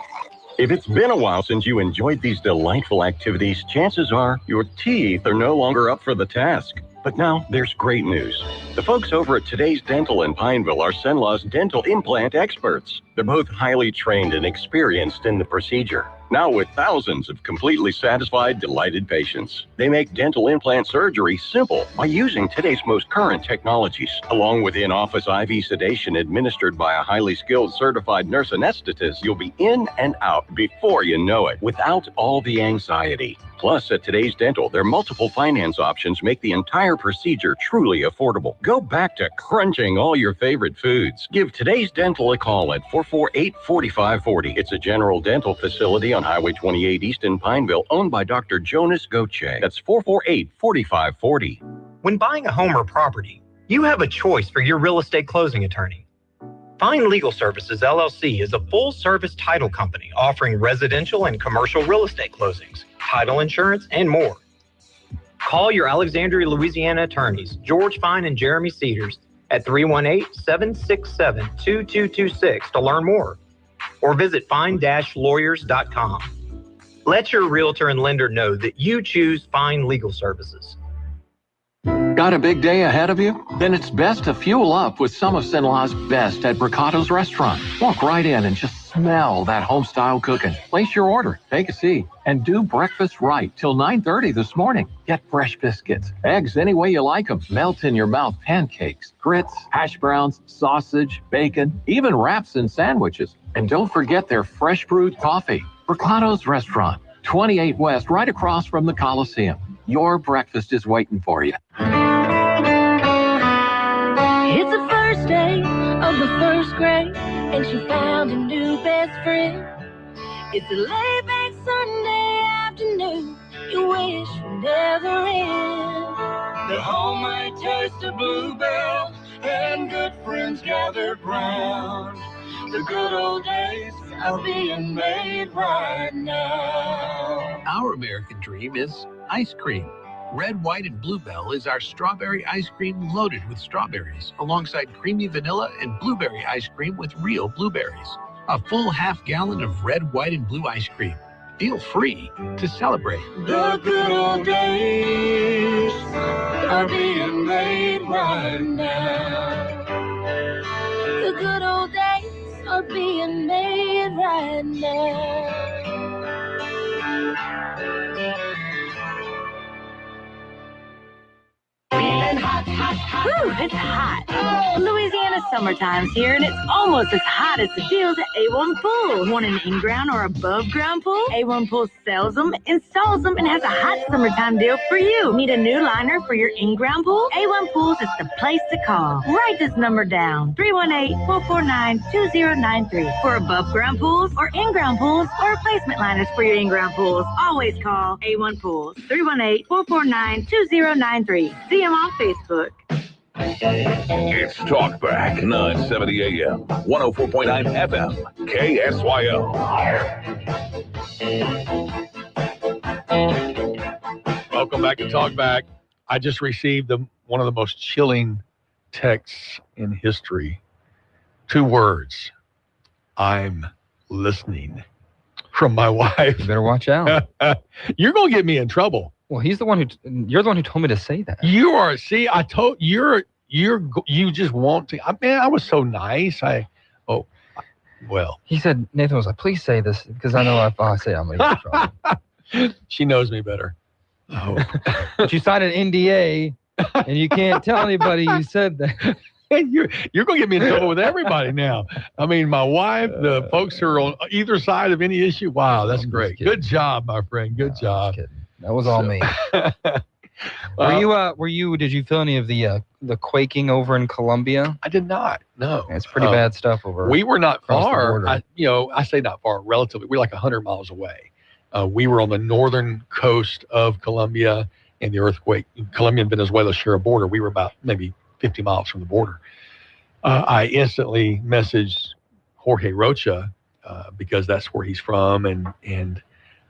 If it's been a while since you enjoyed these delightful activities, chances are your teeth are no longer up for the task. But now there's great news. The folks over at Today's Dental in Pineville are Cenla's dental implant experts. They're both highly trained and experienced in the procedure. Now with thousands of completely satisfied, delighted patients. They make dental implant surgery simple by using today's most current technologies, along with in-office IV sedation administered by a highly skilled certified nurse anesthetist. You'll be in and out before you know it, without all the anxiety. Plus, at Today's Dental, their multiple finance options make the entire procedure truly affordable. Go back to crunching all your favorite foods. Give Today's Dental a call at 448-4540. It's a general dental facility on Highway 28 East in Pineville, owned by Dr. Jonas Goche. That's 448-4540. When buying a home or property, you have a choice for your real estate closing attorney. Fine Legal Services, LLC is a full-service title company offering residential and commercial real estate closings, title insurance, and more. Call your Alexandria, Louisiana attorneys, George Fine and Jeremy Cedars, at 318-767-2226 to learn more, or visit fine-lawyers.com. Let your realtor and lender know that you choose Fine Legal Services. Got a big day ahead of you? Then it's best to fuel up with some of Cenla's best at Bricato's Restaurant. Walk right in and just smell that home-style cooking. Place your order, take a seat, and do breakfast right till 9:30 this morning. Get fresh biscuits, eggs any way you like them, melt-in-your-mouth pancakes, grits, hash browns, sausage, bacon, even wraps and sandwiches. And don't forget their fresh brewed coffee. Bricato's Restaurant, 28 West, right across from the Coliseum. Your breakfast is waiting for you. It's the first day of the first grade, and she found a new best friend. It's a laid-back Sunday afternoon you wish would never end. The homemade taste of Bluebell and good friends gathered round. The good old days are being made right now. Our American dream is ice cream. Red, White, and Bluebell is our strawberry ice cream loaded with strawberries, alongside creamy vanilla and blueberry ice cream with real blueberries. A full half-gallon of red, white, and blue ice cream. Feel free to celebrate. The good old days are being made right now. The good old days are being made right now. Whew, it's hot. Louisiana's summertime's here, and it's almost as hot as the deals at A1 Pool. Want an in-ground or above-ground pool? A1 Pool sells them, installs them, and has a hot summertime deal for you. Need a new liner for your in-ground pool? A1 Pools is the place to call. Write this number down, 318-449-2093. For above-ground pools or in-ground pools or replacement liners for your in-ground pools, always call A1 Pools, 318-449-2093. See them on Facebook. It's Talkback, 970 AM, 104.9 FM, KSYO. Welcome back to Talkback. I just received one of the most chilling texts in history. 2 words. I'm listening. From my wife. You better watch out. You're going to get me in trouble. Well, you're the one who told me to say that. You are. See, I told you just want to. I was so nice. Well. He said, Nathan was like, please say this, because I know if I say I'm going to get in trouble. She knows me better. Oh. But you signed an NDA, and you can't tell anybody you said that. You're going to get me in trouble with everybody now. I mean, my wife, the folks who are on either side of any issue. Wow, that's great. Good job, my friend. Good job. That was all me. Did you feel any of the quaking over in Colombia? I did not. No. It's pretty bad stuff over. We were not far. I say not far, relatively. We're like 100 miles away. We were on the northern coast of Colombia, and the earthquake, Colombia and Venezuela share a border. We were about maybe 50 miles from the border. I instantly messaged Jorge Rocha because that's where he's from and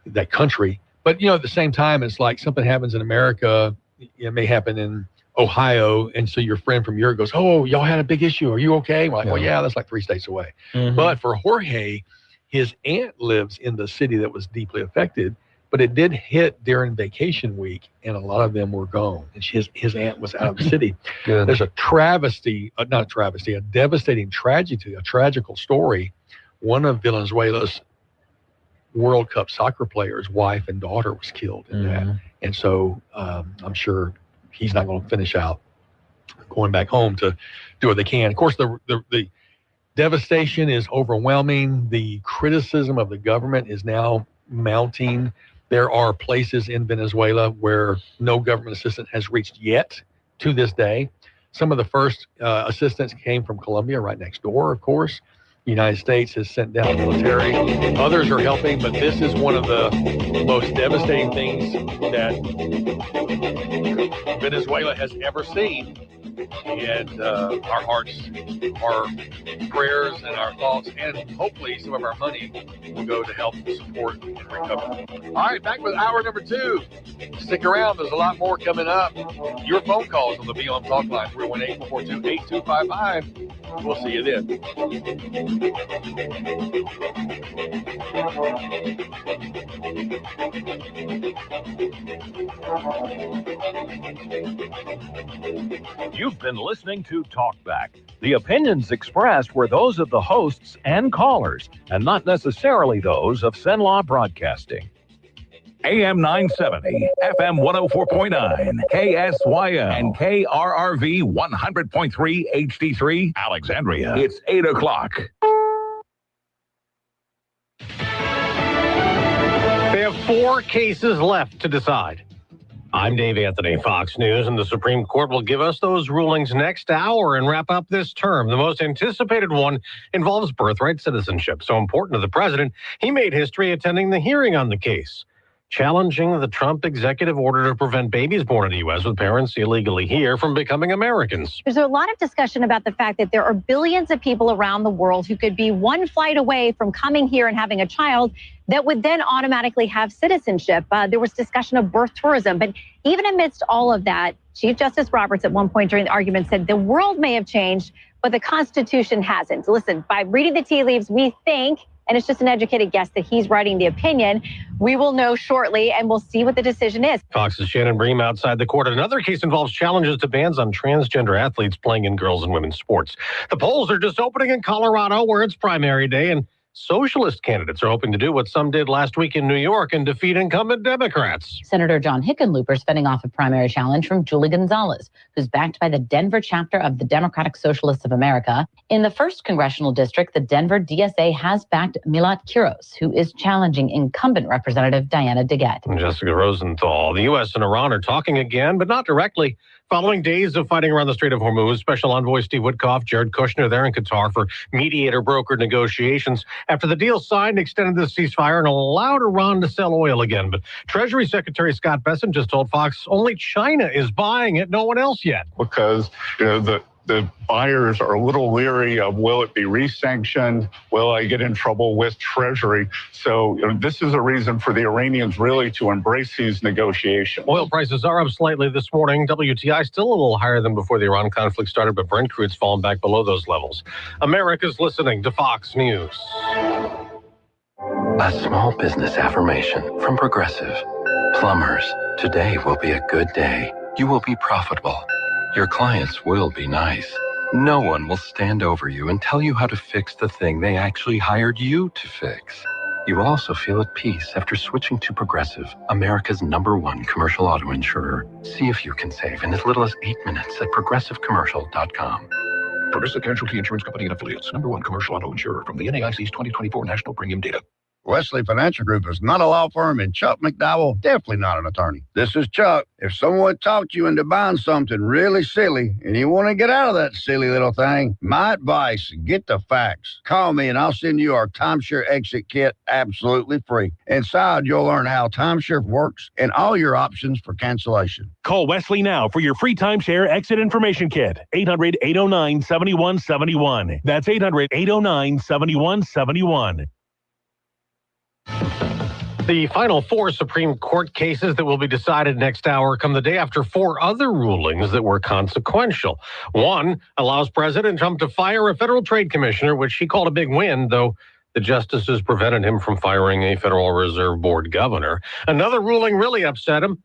that country. But, at the same time, it's like something happens in America. It may happen in Ohio. And so your friend from Europe goes, oh, y'all had a big issue. Are you okay? We're like, well, yeah, that's like 3 states away. Mm-hmm. But for Jorge, his aunt lives in the city that was deeply affected. But it did hit during vacation week, and a lot of them were gone. And his aunt was out of the city. There's a devastating tragedy, a tragical story. One of Venezuela's World Cup soccer players' wife and daughter was killed in that. And so I'm sure he's not going to finish out going back home to do what they can. Of course, the devastation is overwhelming. The criticism of the government is now mounting. There are places in Venezuela where no government assistance has reached yet to this day. Some of the first assistance came from Colombia, right next door, of course. The United States has sent down military. Others are helping, but this is one of the most devastating things that Venezuela has ever seen. And our hearts, our prayers, and our thoughts, and hopefully some of our money will go to help support and recover. All right, back with hour number 2. Stick around. There's a lot more coming up. Your phone calls on the BLM Talk Line, 318-442-8255. We'll see you then. You've been listening to Talkback. The opinions expressed were those of the hosts and callers, and not necessarily those of Cenla Broadcasting. AM 970, FM 104.9, KSYL, and KRRV 100.3 HD3, Alexandria. It's 8 o'clock. They have 4 cases left to decide. I'm Dave Anthony, Fox News, and the Supreme Court will give us those rulings next hour and wrap up this term. The most anticipated one involves birthright citizenship. So important to the president, he made history attending the hearing on the case. challenging the Trump executive order to prevent babies born in the U.S. with parents illegally here from becoming Americans. There's a lot of discussion about the fact that there are billions of people around the world who could be one flight away from coming here and having a child that would then automatically have citizenship. There was discussion of birth tourism. But even amidst all of that, Chief Justice Roberts at one point during the argument said the world may have changed, but the Constitution hasn't. Listen, by reading the tea leaves, we think, and it's just an educated guess, that he's writing the opinion. We will know shortly, and we'll see what the decision is. Fox's Shannon Bream outside the court. Another case involves challenges to bans on transgender athletes playing in girls' and women's sports. The polls are just opening in Colorado, where it's primary day, and socialist candidates are hoping to do what some did last week in New York and defeat incumbent Democrats. Senator John Hickenlooper fending off a primary challenge from Julie Gonzalez, who's backed by the Denver chapter of the Democratic Socialists of America. In the 1st Congressional District, the Denver DSA has backed Milat Kiros, who is challenging incumbent Representative Diana DeGette. And Jessica Rosenthal. The U.S. and Iran are talking again, but not directly. Following days of fighting around the Strait of Hormuz, Special Envoy Steve Witkoff, Jared Kushner there in Qatar for mediator-brokered negotiations. After the deal signed, extended the ceasefire and allowed Iran to sell oil again. But Treasury Secretary Scott Bessent just told Fox only China is buying it, no one else yet. Because, the buyers are a little leery of, will it be re-sanctioned? Will I get in trouble with Treasury? So this is a reason for the Iranians really to embrace these negotiations. Oil prices are up slightly this morning. WTI still a little higher than before the Iran conflict started, but Brent crude's fallen back below those levels. America's listening to Fox News. A small business affirmation from Progressive. Plumbers, today will be a good day. You will be profitable. Your clients will be nice. No one will stand over you and tell you how to fix the thing they actually hired you to fix. You will also feel at peace after switching to Progressive, America's #1 commercial auto insurer. See if you can save in as little as 8 minutes at progressivecommercial.com. Progressive Casualty Insurance Company and Affiliates, #1 commercial auto insurer from the NAIC's 2024 National Premium Data. Wesley Financial Group is not a law firm, and Chuck McDowell definitely not an attorney. This is Chuck. If someone talked you into buying something really silly and you want to get out of that silly little thing, my advice, get the facts. Call me and I'll send you our timeshare exit kit absolutely free. Inside, you'll learn how timeshare works and all your options for cancellation. Call Wesley now for your free timeshare exit information kit. 800-809-7171. That's 800-809-7171. The final 4 Supreme Court cases that will be decided next hour come the day after 4 other rulings that were consequential. One allows President Trump to fire a federal trade commissioner, which he called a big win, though the justices prevented him from firing a Federal Reserve Board governor. Another ruling really upset him.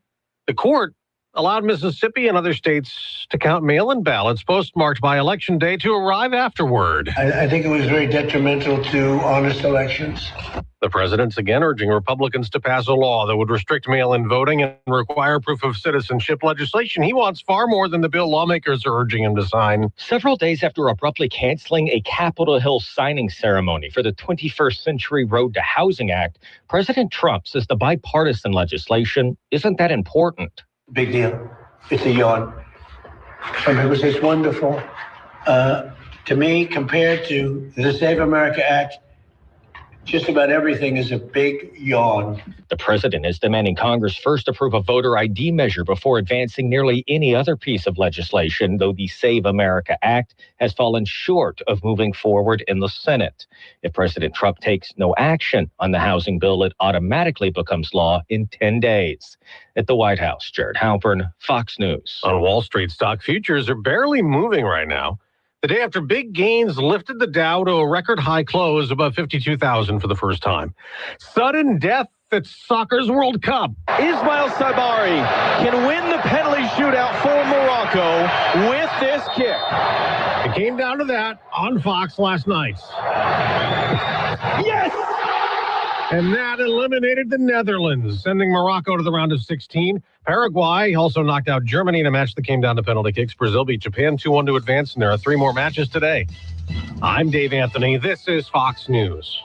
The court allowed Mississippi and other states to count mail-in ballots postmarked by Election Day to arrive afterward. I think it was very detrimental to honest elections. The president's again urging Republicans to pass a law that would restrict mail-in voting and require proof of citizenship legislation. He wants far more than the bill lawmakers are urging him to sign. Several days after abruptly canceling a Capitol Hill signing ceremony for the 21st Century Road to Housing Act, President Trump says the bipartisan legislation isn't that important. Big deal. It's a yawn. Some people say it's wonderful. To me, compared to the Save America Act, just about everything is a big yawn. The president is demanding Congress first approve a voter ID measure before advancing nearly any other piece of legislation, though the Save America Act has fallen short of moving forward in the Senate. If President Trump takes no action on the housing bill, it automatically becomes law in 10 days. At the White House, Jared Halpern, Fox News. On Wall Street, stock futures are barely moving right now. The day after big gains lifted the Dow to a record high close above 52,000 for the first time. Sudden death at soccer's World Cup. Ismail Sabari can win the penalty shootout for Morocco with this kick. It came down to that on Fox last night. Yes! And that eliminated the Netherlands, sending Morocco to the round of 16. Paraguay also knocked out Germany in a match that came down to penalty kicks. Brazil beat Japan 2-1 to advance, and there are 3 more matches today. I'm Dave Anthony. This is Fox News.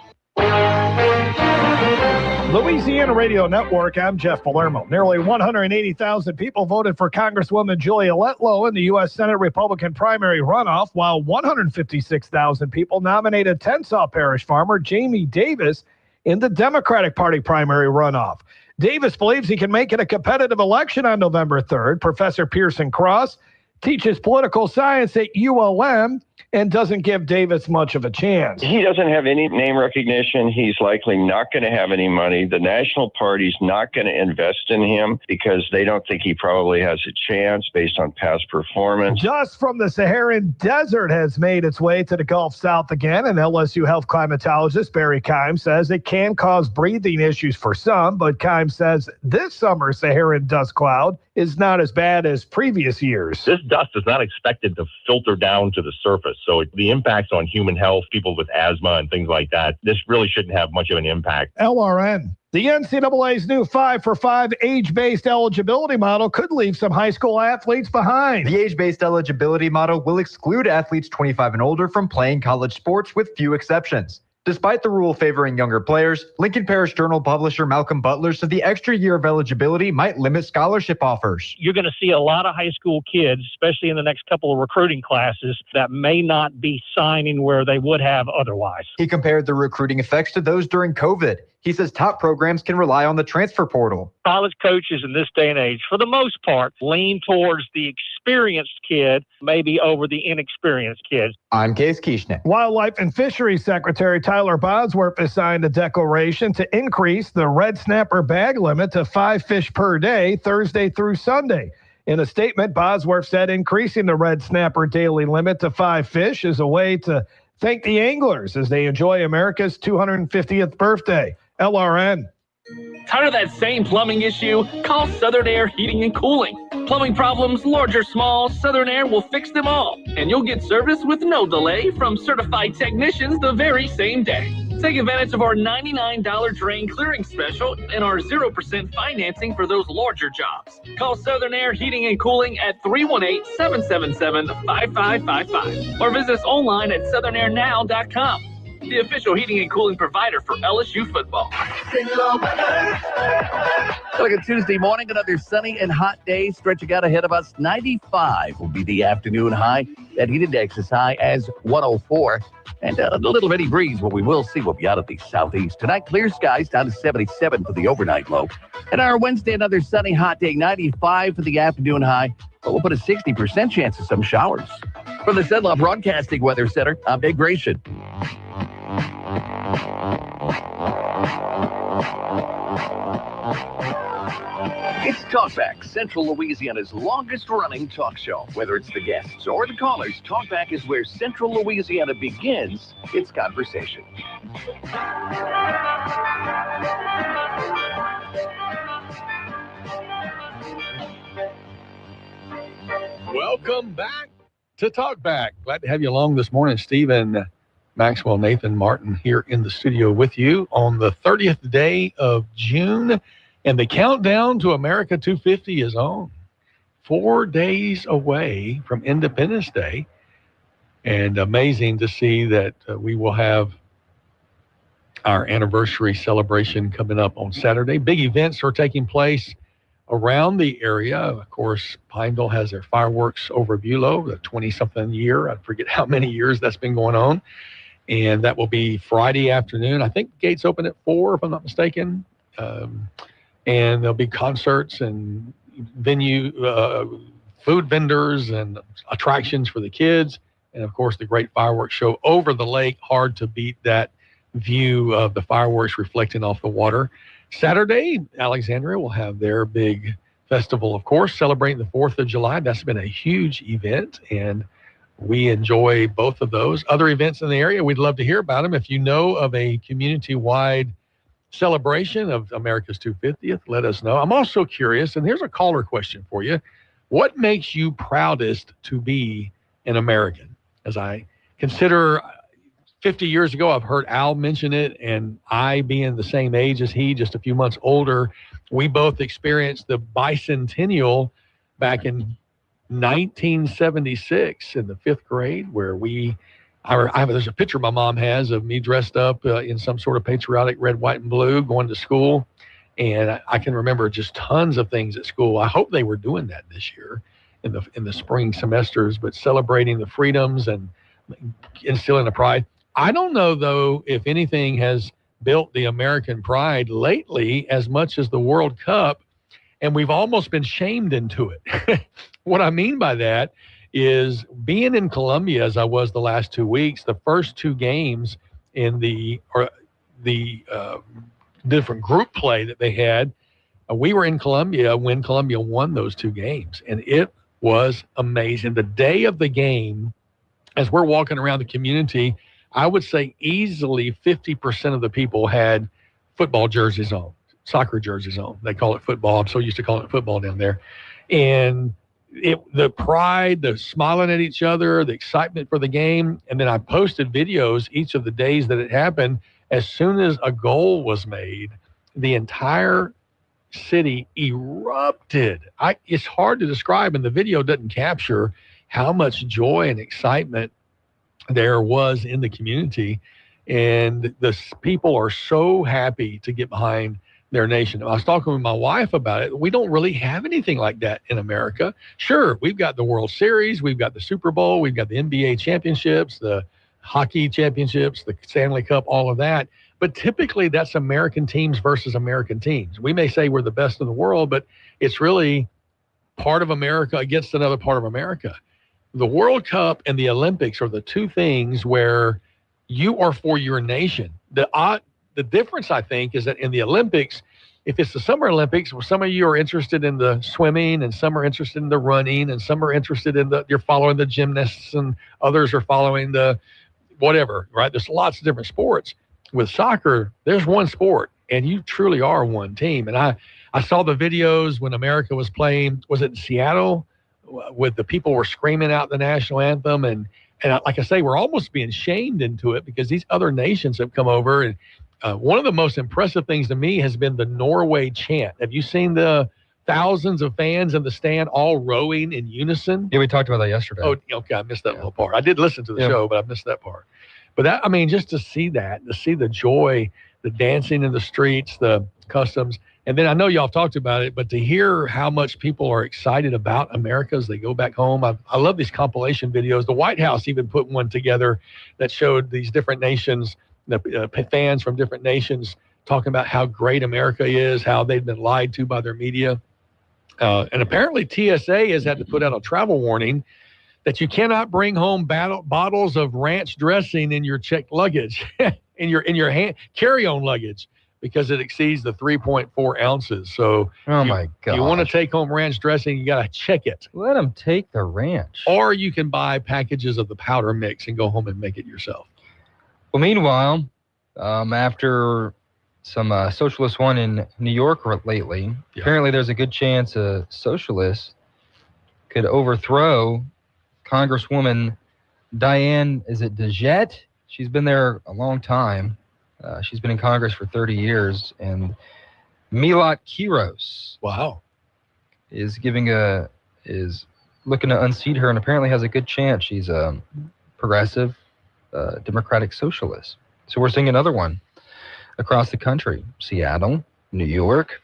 Louisiana Radio Network, I'm Jeff Palermo. Nearly 180,000 people voted for Congresswoman Julia Letlow in the U.S. Senate Republican primary runoff, while 156,000 people nominated Tensas Parish farmer Jamie Davis in the Democratic Party primary runoff. Davis believes he can make it a competitive election on November 3rd. Professor Pearson Cross teaches political science at ULM and doesn't give Davis much of a chance. He doesn't have any name recognition. He's likely not going to have any money. The National Party's not going to invest in him because they don't think he probably has a chance based on past performance. Dust from the Saharan desert has made its way to the Gulf South again, and LSU health climatologist Barry Keim says it can cause breathing issues for some, but Keim says this summer's Saharan dust cloud is not as bad as previous years. This dust is not expected to filter down to the surface. So the impacts on human health, people with asthma and things like that, this really shouldn't have much of an impact. LRN. The NCAA's new 5-for-5 age-based eligibility model could leave some high school athletes behind. The age-based eligibility model will exclude athletes 25 and older from playing college sports with few exceptions. Despite the rule favoring younger players, Lincoln Parish Journal publisher Malcolm Butler said the extra year of eligibility might limit scholarship offers. You're going to see a lot of high school kids, especially in the next couple of recruiting classes, that may not be signing where they would have otherwise. He compared the recruiting effects to those during COVID. He says top programs can rely on the transfer portal. College coaches in this day and age, for the most part, lean towards the experienced kid, maybe over the inexperienced kids. I'm Case Kieschnick. Wildlife and Fisheries Secretary Tyler Bosworth has signed a declaration to increase the red snapper bag limit to 5 fish per day, Thursday through Sunday. In a statement, Bosworth said increasing the red snapper daily limit to 5 fish is a way to thank the anglers as they enjoy America's 250th birthday. LRN. Tired of that same plumbing issue? Call Southern Air Heating and Cooling. Plumbing problems, large or small, Southern Air will fix them all. And you'll get service with no delay from certified technicians the very same day. Take advantage of our $99 drain clearing special and our 0% financing for those larger jobs. Call Southern Air Heating and Cooling at 318-777-5555 or visit us online at southernairnow.com. The official heating and cooling provider for LSU football. Look at Tuesday morning, another sunny and hot day stretching out ahead of us. 95 will be the afternoon high. That heat index is high as 104. And a little bitty breeze, what we will see will be out of the southeast. Tonight, clear skies down to 77 for the overnight low. And our Wednesday, another sunny, hot day, 95 for the afternoon high. But we'll put a 60% chance of some showers. From the Cenla Broadcasting Weather Center, I'm Big Gratian. It's Talkback, Central Louisiana's longest-running talk show. Whether it's the guests or the callers, Talkback is where Central Louisiana begins its conversation. Welcome back to Talkback. Glad to have you along this morning, Stephen Maxwell, Nathan Martin here in the studio with you on the 30th day of June. And the countdown to America 250 is on. 4 days away from Independence Day. And amazing to see that we will have our anniversary celebration coming up on Saturday. Big events are taking place around the area. Of course, Pineville has their fireworks over Bulow, the 20-something year. I forget how many years that's been going on. And that will be Friday afternoon. I think gates open at 4, if I'm not mistaken. And there'll be concerts and venue, food vendors and attractions for the kids. And, of course, the great fireworks show over the lake. Hard to beat that view of the fireworks reflecting off the water. Saturday, Alexandria will have their big festival, of course, celebrating the 4th of July. That's been a huge event, and we enjoy both of those. Other events in the area, we'd love to hear about them. If you know of a community-wide celebration of America's 250th, let us know. I'm also curious, and here's a caller question for you. What makes you proudest to be an American? As I consider 50 years ago, I've heard Al mention it, and I, being the same age as he, just a few months older, we both experienced the bicentennial back in 1976 in the 5th grade, where there's a picture my mom has of me dressed up in some sort of patriotic red, white, and blue going to school. And I can remember just tons of things at school. I hope they were doing that this year in the spring semesters, but celebrating the freedoms and instilling the pride. I don't know, though, if anything has built the American pride lately as much as the World Cup, and we've almost been shamed into it. What I mean by that is being in Colombia as I was the last 2 weeks, the first two games in the different group play that they had, we were in Colombia when Colombia won those two games, and it was amazing. The day of the game, as we're walking around the community, I would say easily 50% of the people had football jerseys on, soccer jerseys on. They call it football. I'm so used to calling it football down there. And the pride, the smiling at each other, the excitement for the game. And then I posted videos each of the days that it happened. As soon as a goal was made, the entire city erupted. It's hard to describe, and the video doesn't capture how much joy and excitement there was in the community. And the people are so happy to get behind their nation. I was talking with my wife about it. We don't really have anything like that in America. Sure, we've got the World Series, we've got the Super Bowl, we've got the NBA championships, the hockey championships, the Stanley Cup, all of that. But typically that's American teams versus American teams. We may say we're the best in the world, but it's really part of America against another part of America. The World Cup and the Olympics are the two things where you are for your nation. The difference, I think, is that in the Olympics, if it's the Summer Olympics, well, some of you are interested in the swimming, and some are interested in the running, and some are interested in you're following the gymnasts, and others are following the whatever, right? There's lots of different sports. With soccer, there's one sport, and you truly are one team. And I saw the videos when America was playing, was it in Seattle, with the people were screaming out the national anthem. And like I say, we're almost being shamed into it because these other nations have come over. And one of the most impressive things to me has been the Norway chant. Have you seen the thousands of fans in the stand all rowing in unison? Yeah, we talked about that yesterday. Oh, okay. I missed that little part. I did listen to the show, but I missed that part. But that, I mean, just to see that, to see the joy, the dancing in the streets, the customs. And then I know y'all talked about it, but to hear how much people are excited about America as they go back home. I love these compilation videos. The White House even put one together that showed these different nations, the fans from different nations talking about how great America is, how they've been lied to by their media. And apparently TSA has had to put out a travel warning that you cannot bring home bottles of ranch dressing in your checked luggage, in your hand carry-on luggage, because it exceeds the 3.4 ounces. So my God, you want to take home ranch dressing, you got to check it. Let them take the ranch. Or you can buy packages of the powder mix and go home and make it yourself. Well, meanwhile, after some socialists won in New York lately, apparently there's a good chance a socialist could overthrow Congresswoman Diane, is it DeJette? She's been there a long time. She's been in Congress for 30 years. And Milot Quiros, is looking to unseat her and apparently has a good chance. She's a progressive democratic socialist. So we're seeing another one across the country. Seattle, New York,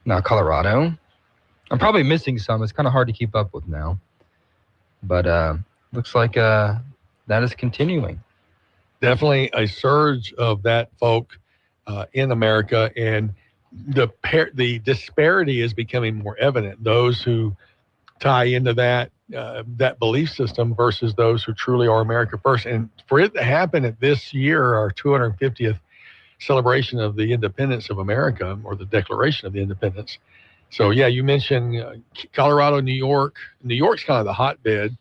now Colorado. I'm probably missing some. It's kind of hard to keep up with now. But looks like that is continuing. Definitely a surge of that folk in America, and the disparity is becoming more evident. Those who tie into that belief system versus those who truly are America first. And for it to happen at this year, our 250th celebration of the independence of America, or the Declaration of the Independence. So, yeah, you mentioned Colorado, New York. New York's kind of the hotbed.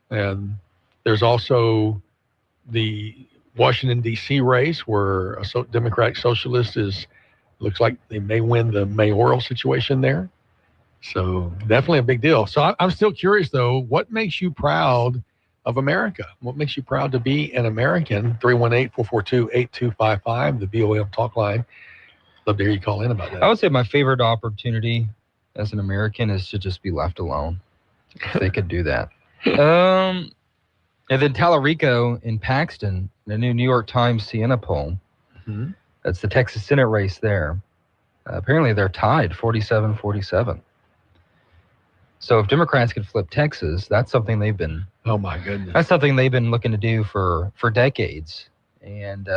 And there's also the Washington, D.C. race where a Democratic Socialist looks like they may win the mayoral situation there. So definitely a big deal. So I'm still curious, though, what makes you proud of America? What makes you proud to be an American? 318-442-8255, the BOM talk line. Love to hear you call in about that. I would say my favorite opportunity as an American is to just be left alone. If they could do that. And then Tallarico in Paxton, the new New York Times Siena poll. Mm-hmm. That's the Texas Senate race there. Apparently they're tied 47-47. So if Democrats could flip Texas, that's something they've been. Oh my goodness. That's something they've been looking to do for decades. And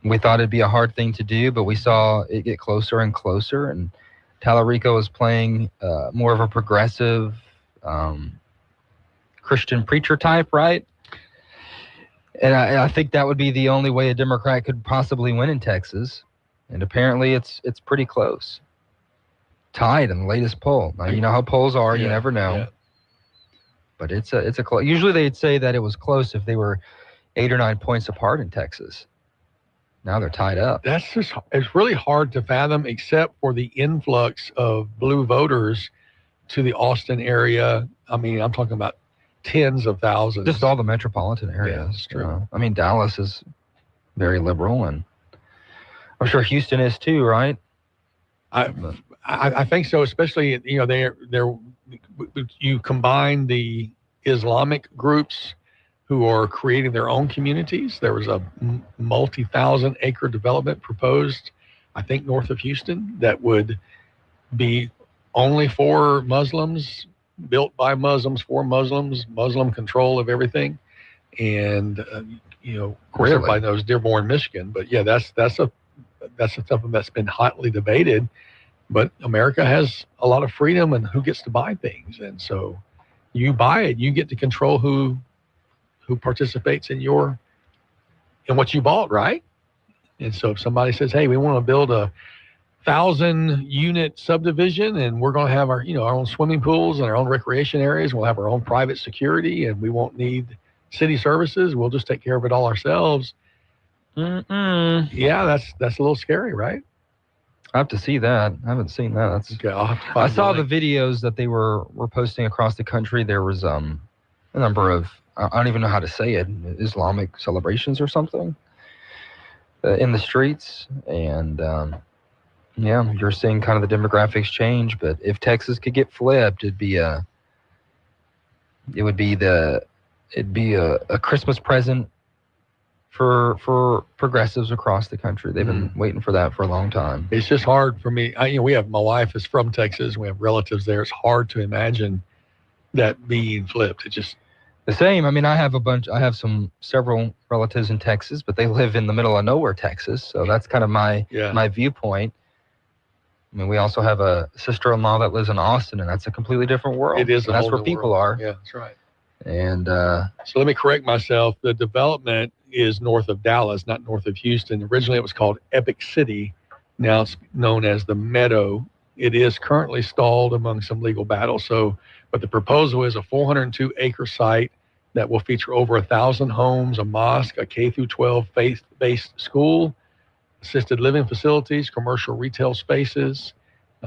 We thought it'd be a hard thing to do, but we saw it get closer and closer. And Tallarico is playing more of a progressive Christian preacher type, right? And I think that would be the only way a Democrat could possibly win in Texas. And apparently it's pretty close. Tied in the latest poll. Now, you know how polls are. You never know. Yeah. But it's a close. Usually they'd say that it was close if they were 8 or 9 points apart in Texas. Now they're tied up. It's really hard to fathom, except for the influx of blue voters to the Austin area. I mean, I'm talking about tens of thousands. Just all the metropolitan areas. Yeah, that's true. I mean, Dallas is very liberal, and I'm sure Houston is too, right? I think so, especially, you combine the Islamic groups who are creating their own communities. There was a multi-thousand acre development proposed, I think, north of Houston that would be only for Muslims, built by Muslims, for Muslims, Muslim control of everything. And, of course, everybody knows Dearborn, Michigan. But yeah, that's something that's been hotly debated. But America has a lot of freedom and who gets to buy things. And so you buy it, you get to control who participates in what you bought, right? And so if somebody says, hey, we want to build a 1,000-unit subdivision, and we're going to have our own swimming pools and our own recreation areas, we'll have our own private security, and we won't need city services, we'll just take care of it all ourselves. Yeah, that's a little scary, right? I have to see that. I haven't seen that. Okay, I'll have to find I saw the videos that they were posting across the country. There was a number of, I don't even know how to say it, Islamic celebrations or something in the streets. And you're seeing kind of the demographics change. But if Texas could get flipped, it'd be a Christmas present for progressives across the country. They've been waiting for that for a long time. It's just hard for me. My wife is from Texas. We have relatives there. It's hard to imagine that being flipped. It's just the same. I mean, I have several relatives in Texas, but they live in the middle of nowhere, Texas. So that's kind of my viewpoint. I mean, we also have a sister-in-law that lives in Austin, and that's a completely different world. It is. And that's where people are. Yeah, that's right. And so let me correct myself. The development is north of Dallas, not north of Houston. Originally, it was called Epic City. Now it's known as the Meadow. It is currently stalled among some legal battles. But the proposal is a 402-acre site that will feature over 1,000 homes, a mosque, a K-12 faith-based school, assisted living facilities, commercial retail spaces.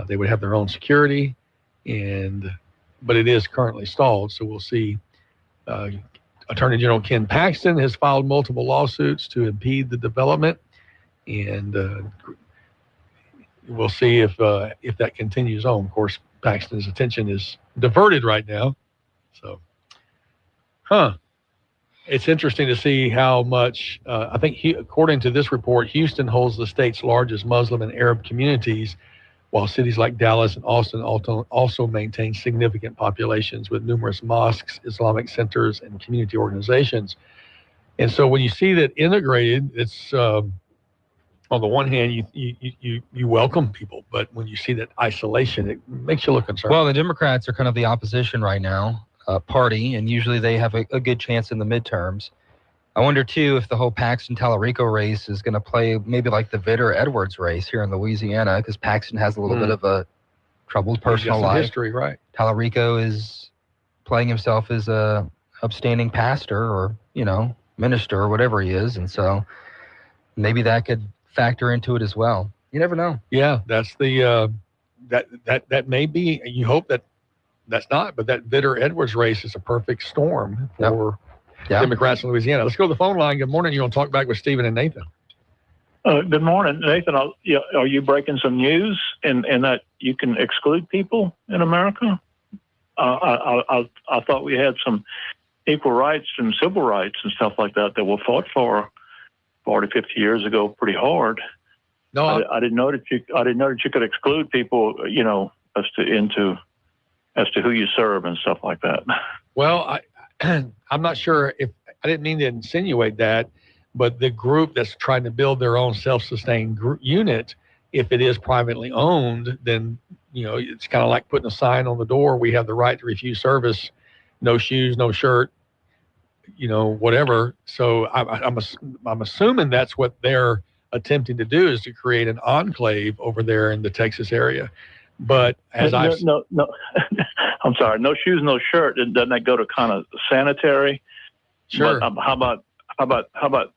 They would have their own security, but it is currently stalled. So we'll see. Attorney General Ken Paxton has filed multiple lawsuits to impede the development, and we'll see if that continues on. Of course, Paxton's attention is diverted right now. So, it's interesting to see how much, I think according to this report, Houston holds the state's largest Muslim and Arab communities, while cities like Dallas and Austin also maintain significant populations with numerous mosques, Islamic centers, and community organizations. And so when you see that integrated, it's on the one hand, you welcome people, but when you see that isolation, it makes you look concerned. Well, the Democrats are kind of the opposition right now, party, and usually they have a good chance in the midterms. I wonder, too, if the whole Paxton-Tallarico race is going to play maybe like the Vitter-Edwards race here in Louisiana, because Paxton has a little bit of a troubled personal life. History, right. Tallarico is playing himself as a upstanding pastor or, minister or whatever he is, and so maybe that could factor into it as well. You never know. Yeah, that's the that may be. You hope that's not, but that Vitter-Edwards race is a perfect storm for Democrats in Louisiana. Let's go to the phone line. Good morning. You're on Talkback with Stephen and Nathan. Good morning, Nathan. Are you breaking some news in that you can exclude people in America? I thought we had some equal rights and civil rights and stuff like that were fought for 40, 50 years ago pretty hard. No, I didn't know that you could exclude people, as to who you serve and stuff like that. Well, I'm not sure if I didn't mean to insinuate that, But the group that's trying to build their own self-sustained unit, if it is privately owned, then, it's kind of like putting a sign on the door. We have the right to refuse service, no shoes, no shirt, whatever. So I'm assuming that's what they're attempting to do, is to create an enclave over there in the Texas area. But as no, I'm sorry, no shoes, no shirt. Doesn't that go to kind of sanitary? Sure. But, how about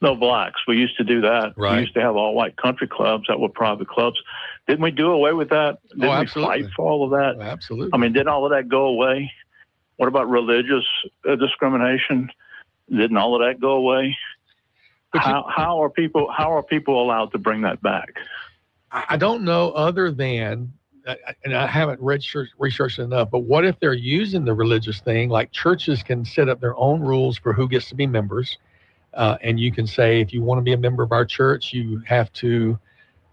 no blacks? We used to do that. Right. We used to have all white country clubs that were private clubs. Didn't we do away with that? Didn't we fight for all of that? Oh, absolutely. I mean, didn't all of that go away? What about religious discrimination? Didn't all of that go away? How are people allowed to bring that back? I don't know, other than, and I haven't researched enough, but what if they're using the religious thing? Like, churches can set up their own rules for who gets to be members. And you can say, if you want to be a member of our church, you have to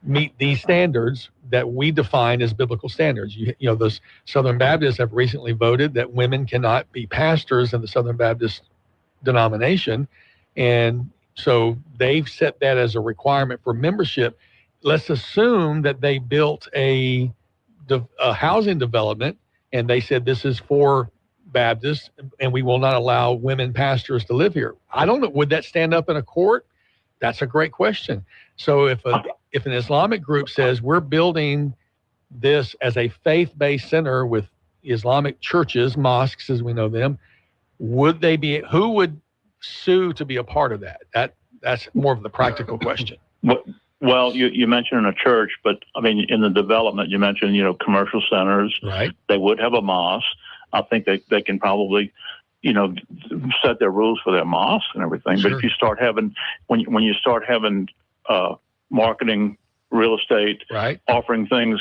meet these standards that we define as biblical standards. Those Southern Baptists have recently voted that women cannot be pastors in the Southern Baptist denomination. And so they've set that as a requirement for membership. Let's assume that they built a housing development and they said, this is for Baptists and we will not allow women pastors to live here. I don't know. Would that stand up in a court? That's a great question. So if an Islamic group says, we're building this as a faith-based center with Islamic churches, mosques as we know them, who would sue to be a part of that? That's more of the practical question. Well, you mentioned in a church, but I mean, in the development, you mentioned, commercial centers. Right. They would have a mosque. I think they can probably, set their rules for their mosque and everything. Sure. But if you start having, when you start having marketing, real estate, right, offering things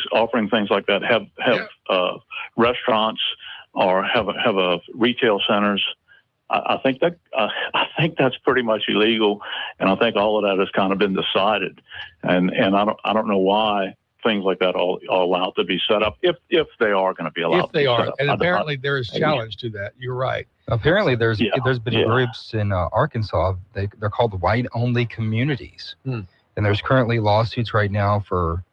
like that, have restaurants or have retail centers. I think that's pretty much illegal, and I think all of that has kind of been decided, and I don't know why things like that are allowed to be set up if they are going to be allowed. If they are, set up. and apparently there is challenge to that. You're right. Apparently there's been groups in Arkansas. They're called white-only communities, and there's currently lawsuits right now for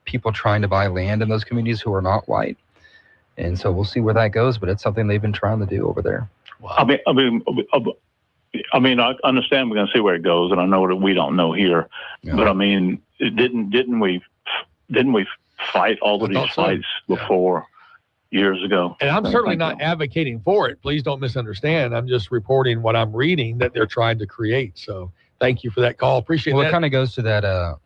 people trying to buy land in those communities who are not white, and so we'll see where that goes. But it's something they've been trying to do over there. Wow. I mean, I understand we're going to see where it goes, and I know that we don't know here. Yeah. But I mean, didn't we fight all of these fights before years ago? And I'm certainly not advocating for it. Please don't misunderstand. I'm just reporting what I'm reading that they're trying to create. So thank you for that call. Appreciate that. Well, it kind of goes to that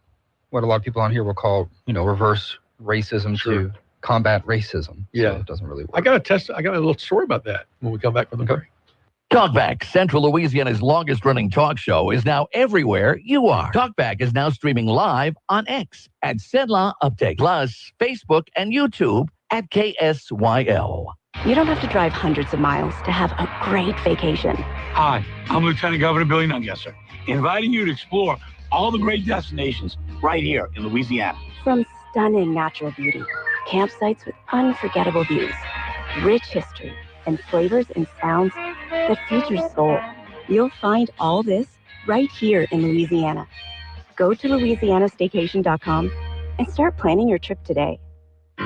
what a lot of people on here will call reverse racism to combat racism. Yeah, so it doesn't really work. I got a little story about that when we come back from the break. Talkback, Central Louisiana's longest-running talk show, is now everywhere you are. Talkback is now streaming live on X at Sedla Update, plus Facebook and YouTube at KSYL. You don't have to drive hundreds of miles to have a great vacation. Hi, I'm Lieutenant Governor Billy Nungesser, inviting you to explore all the great destinations right here in Louisiana. From stunning natural beauty, campsites with unforgettable views, rich history, and flavors and sounds that feature soul. You'll find all this right here in Louisiana. Go to louisianastaycation.com and start planning your trip today.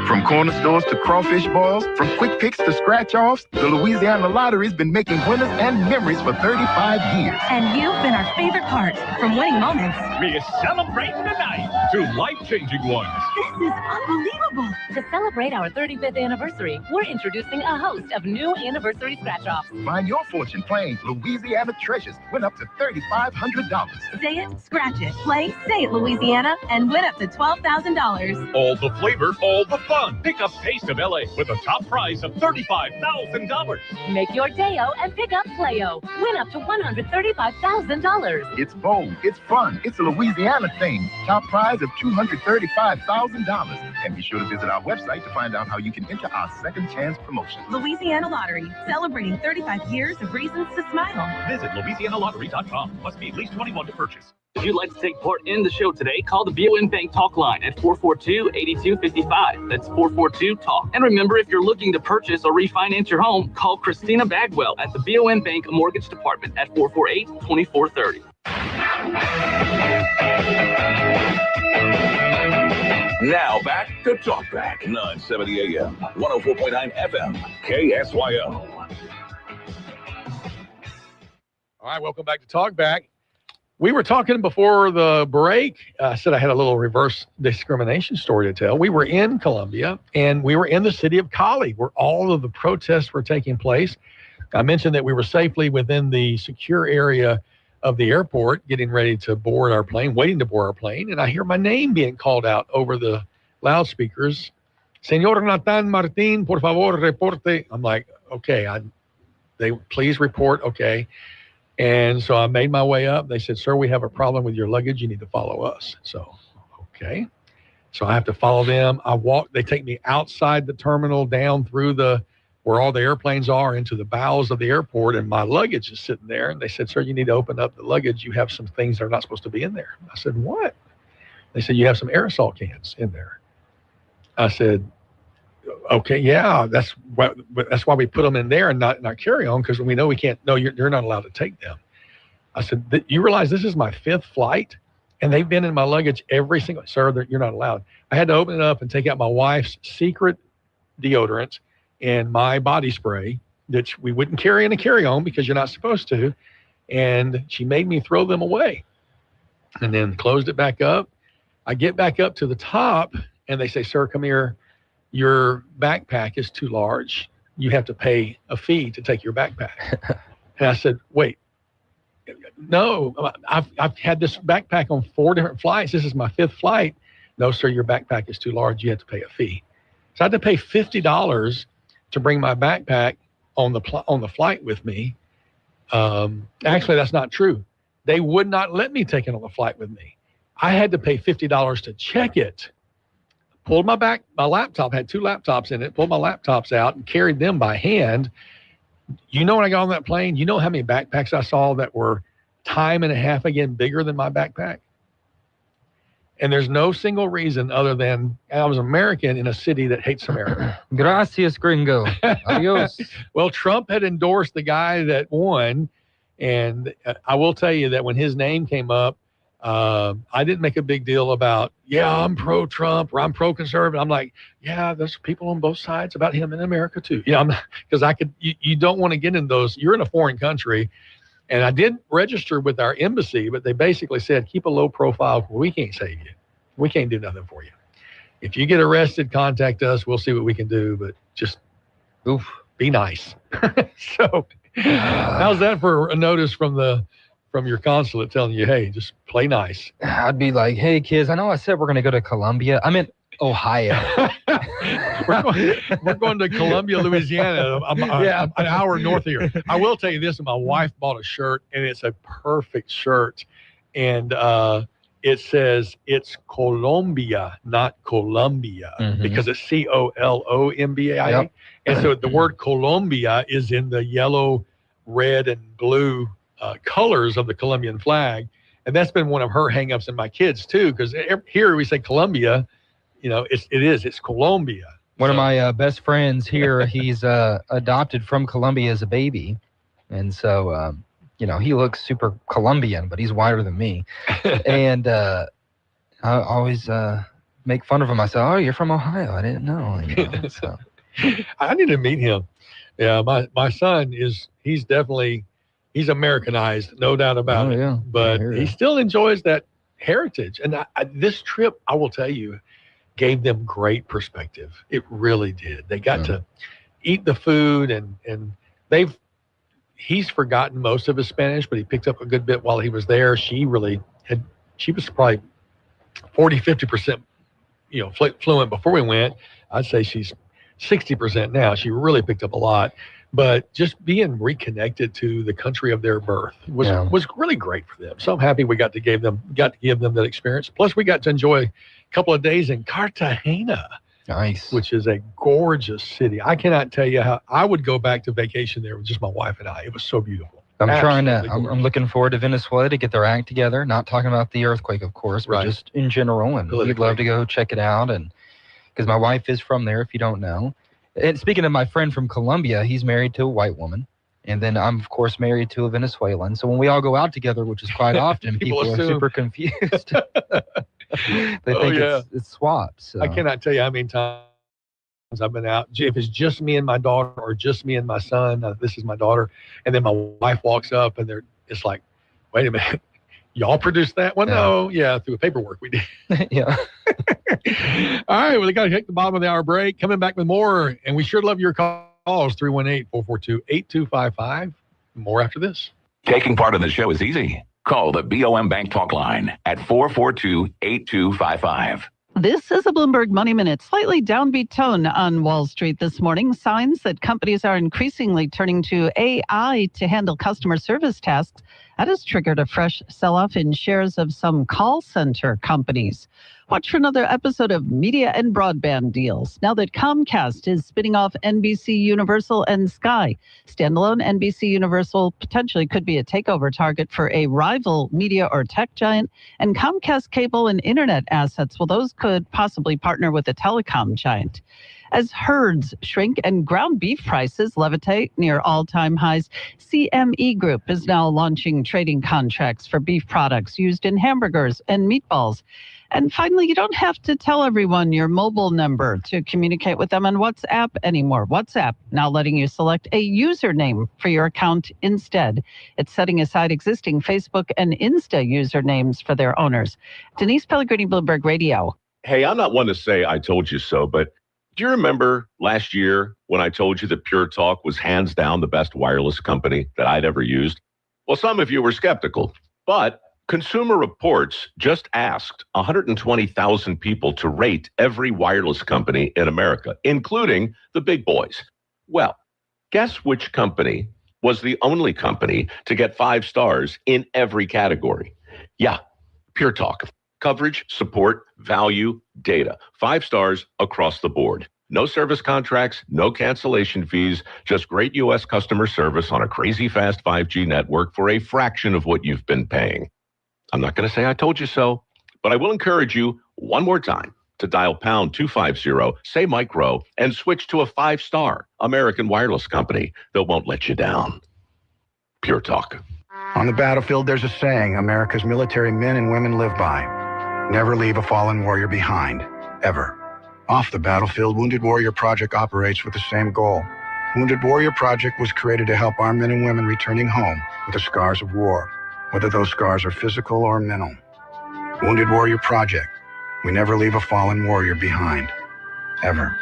From corner stores to crawfish boils, from quick picks to scratch-offs, the Louisiana Lottery's been making winners and memories for 35 years. And you've been our favorite part, from winning moments. We celebrate tonight to life-changing ones. This is unbelievable. To celebrate our 35th anniversary, we're introducing a host of new anniversary scratch-offs. Find your fortune playing Louisiana Treasures. Win up to $3,500. Say it, scratch it, play, say it Louisiana, and win up to $12,000. All the flavor, all the fun. Pick up Taste of LA with a top prize of $35,000. Make your day-o and pick up Play-o. Win up to $135,000. It's bold, it's fun, it's a Louisiana thing. Top prize of $235,000. And be sure to visit our website to find out how you can enter our second chance promotion. Louisiana Lottery, celebrating 35 years of reasons to smile. Visit LouisianaLottery.com. Must be at least 21 to purchase. If you'd like to take part in the show today, call the BOM Bank Talk line at 442-8255. That's 442-TALK. And remember, if you're looking to purchase or refinance your home, call Christina Bagwell at the BOM Bank Mortgage Department at 448-2430. Now back to Talkback, 970 AM, 104.9 FM, KSYO. All right, welcome back to Talkback. We were talking before the break. I said I had a little reverse discrimination story to tell. We were in Columbia, and we were in the city of Cali, where all of the protests were taking place. I mentioned that we were safely within the secure area of the airport, getting ready to board our plane, waiting to board our plane, and I hear my name being called out over the loudspeakers. Señor Nathan Martin, por favor, reporte. I'm like, okay, they please report, okay. And so I made my way up. They said, sir, we have a problem with your luggage. You need to follow us. So, okay. So I have to follow them. They take me outside the terminal, down through where all the airplanes are, into the bowels of the airport, and my luggage is sitting there. And they said, sir, you need to open up the luggage. You have some things that are not supposed to be in there. I said, what? They said, you have some aerosol cans in there. I said, okay, yeah, that's why we put them in there and not in our carry-on, because we know we can't. No, you're not allowed to take them. I said, you realize this is my 5th flight, and they've been in my luggage every single. Sir, you're not allowed. I had to open it up and take out my wife's secret deodorant and my body spray that we wouldn't carry in a carry-on because you're not supposed to, and she made me throw them away, and then closed it back up. I get back up to the top, and they say, sir, come here. Your backpack is too large. You have to pay a fee to take your backpack. And I said, wait, no, I've had this backpack on 4 different flights. This is my 5th flight. No, sir, your backpack is too large. You have to pay a fee. So I had to pay $50 to bring my backpack on the flight with me. Actually, that's not true. They would not let me take it on the flight with me. I had to pay $50 to check it. Pulled my laptop, had 2 laptops in it, pulled my laptops out and carried them by hand. You know, when I got on that plane, you know how many backpacks I saw that were time and a half again bigger than my backpack? And there's no single reason other than I was American in a city that hates America. Gracias, gringo. Adios. Well, Trump had endorsed the guy that won. And I will tell you that when his name came up, I didn't make a big deal about, I'm pro-Trump or I'm pro-conservative. I'm like, there's people on both sides about him in America too. Because you don't want to get in those. You're in a foreign country. And I did register with our embassy, but they basically said, keep a low profile. We can't save you. We can't do nothing for you. If you get arrested, contact us. We'll see what we can do, but just be nice. So how's that for a notice from your consulate telling you, hey, just play nice? I'd be like, hey, kids, I know I said we're going to go to Columbia. I meant Ohio. we're going to Columbia, Louisiana, an hour north of here. I will tell you this, my wife bought a shirt, and it's a perfect shirt. And it says it's Colombia, not Columbia, because it's Colombia. Yep. And so the word Colombia is in the yellow, red, and blue colors of the Colombian flag. And that's been one of her hangups and my kids too, because here we say Colombia, it's Colombia. One of my best friends here, he's adopted from Colombia as a baby. And so, he looks super Colombian, but he's whiter than me. And I always make fun of him. I say, oh, you're from Ohio. I didn't know. So. I need to meet him. Yeah, my son he's Americanized, no doubt about it. Yeah. But he still enjoys that heritage. And this trip, I will tell you, gave them great perspective. It really did. They got to eat the food, and he's forgotten most of his Spanish, but he picked up a good bit while he was there. She was probably 40-50%, fluent before we went. I'd say she's 60% now. She really picked up a lot. But just being reconnected to the country of their birth was really great for them. So I'm happy we got to give them that experience. Plus, we got to enjoy a couple of days in Cartagena, which is a gorgeous city. I cannot tell you how I would go back to vacation there with just my wife and I. It was so beautiful. I'm looking forward to Venezuela to get their act together. Not talking about the earthquake, of course, but just in general. And we'd love to go check it out. And because my wife is from there, if you don't know. And speaking of my friend from Colombia, he's married to a white woman. And then I'm, of course, married to a Venezuelan. So when we all go out together, which is quite often, people are super confused. They think it's swaps. So. I cannot tell you how many times I've been out. If it's just me and my daughter or just me and my son, this is my daughter, and then my wife walks up and it's like, wait a minute, y'all produced that one? No, through the paperwork we did. Yeah. All right, well, we got to hit the bottom of the hour break. Coming back with more, and we sure love your calls, 318-442-8255. More after this. Taking part in the show is easy. Call the BOM Bank Talk line at 442-8255. This is a Bloomberg Money Minute. Slightly downbeat tone on Wall Street this morning. Signs that companies are increasingly turning to AI to handle customer service tasks. That has triggered a fresh sell-off in shares of some call center companies. Watch for another episode of Media and Broadband Deals. Now that Comcast is spinning off NBC Universal and Sky, standalone NBC Universal potentially could be a takeover target for a rival media or tech giant, and Comcast cable and internet assets, well, those could possibly partner with a telecom giant. As herds shrink and ground beef prices levitate near all-time highs, CME Group is now launching trading contracts for beef products used in hamburgers and meatballs. And finally, you don't have to tell everyone your mobile number to communicate with them on WhatsApp anymore. WhatsApp now letting you select a username for your account instead. It's setting aside existing Facebook and Insta usernames for their owners. Denise Pellegrini, Bloomberg Radio. Hey, I'm not one to say I told you so, but do you remember last year when I told you that Pure Talk was hands down the best wireless company that I'd ever used? Well, some of you were skeptical, but Consumer Reports just asked 120,000 people to rate every wireless company in America, including the big boys. Well, guess which company was the only company to get 5 stars in every category? Yeah, Pure Talk. Coverage, support, value, data. 5 stars across the board. No service contracts, no cancellation fees, just great U.S. customer service on a crazy fast 5G network for a fraction of what you've been paying. I'm not going to say I told you so, but I will encourage you one more time to dial pound 250, say micro, and switch to a 5-star American wireless company that won't let you down. Pure Talk. On the battlefield, there's a saying America's military men and women live by. Never leave a fallen warrior behind, ever. Off the battlefield, Wounded Warrior Project operates with the same goal. Wounded Warrior Project was created to help our men and women returning home with the scars of war, whether those scars are physical or mental. Wounded Warrior Project. We never leave a fallen warrior behind, ever.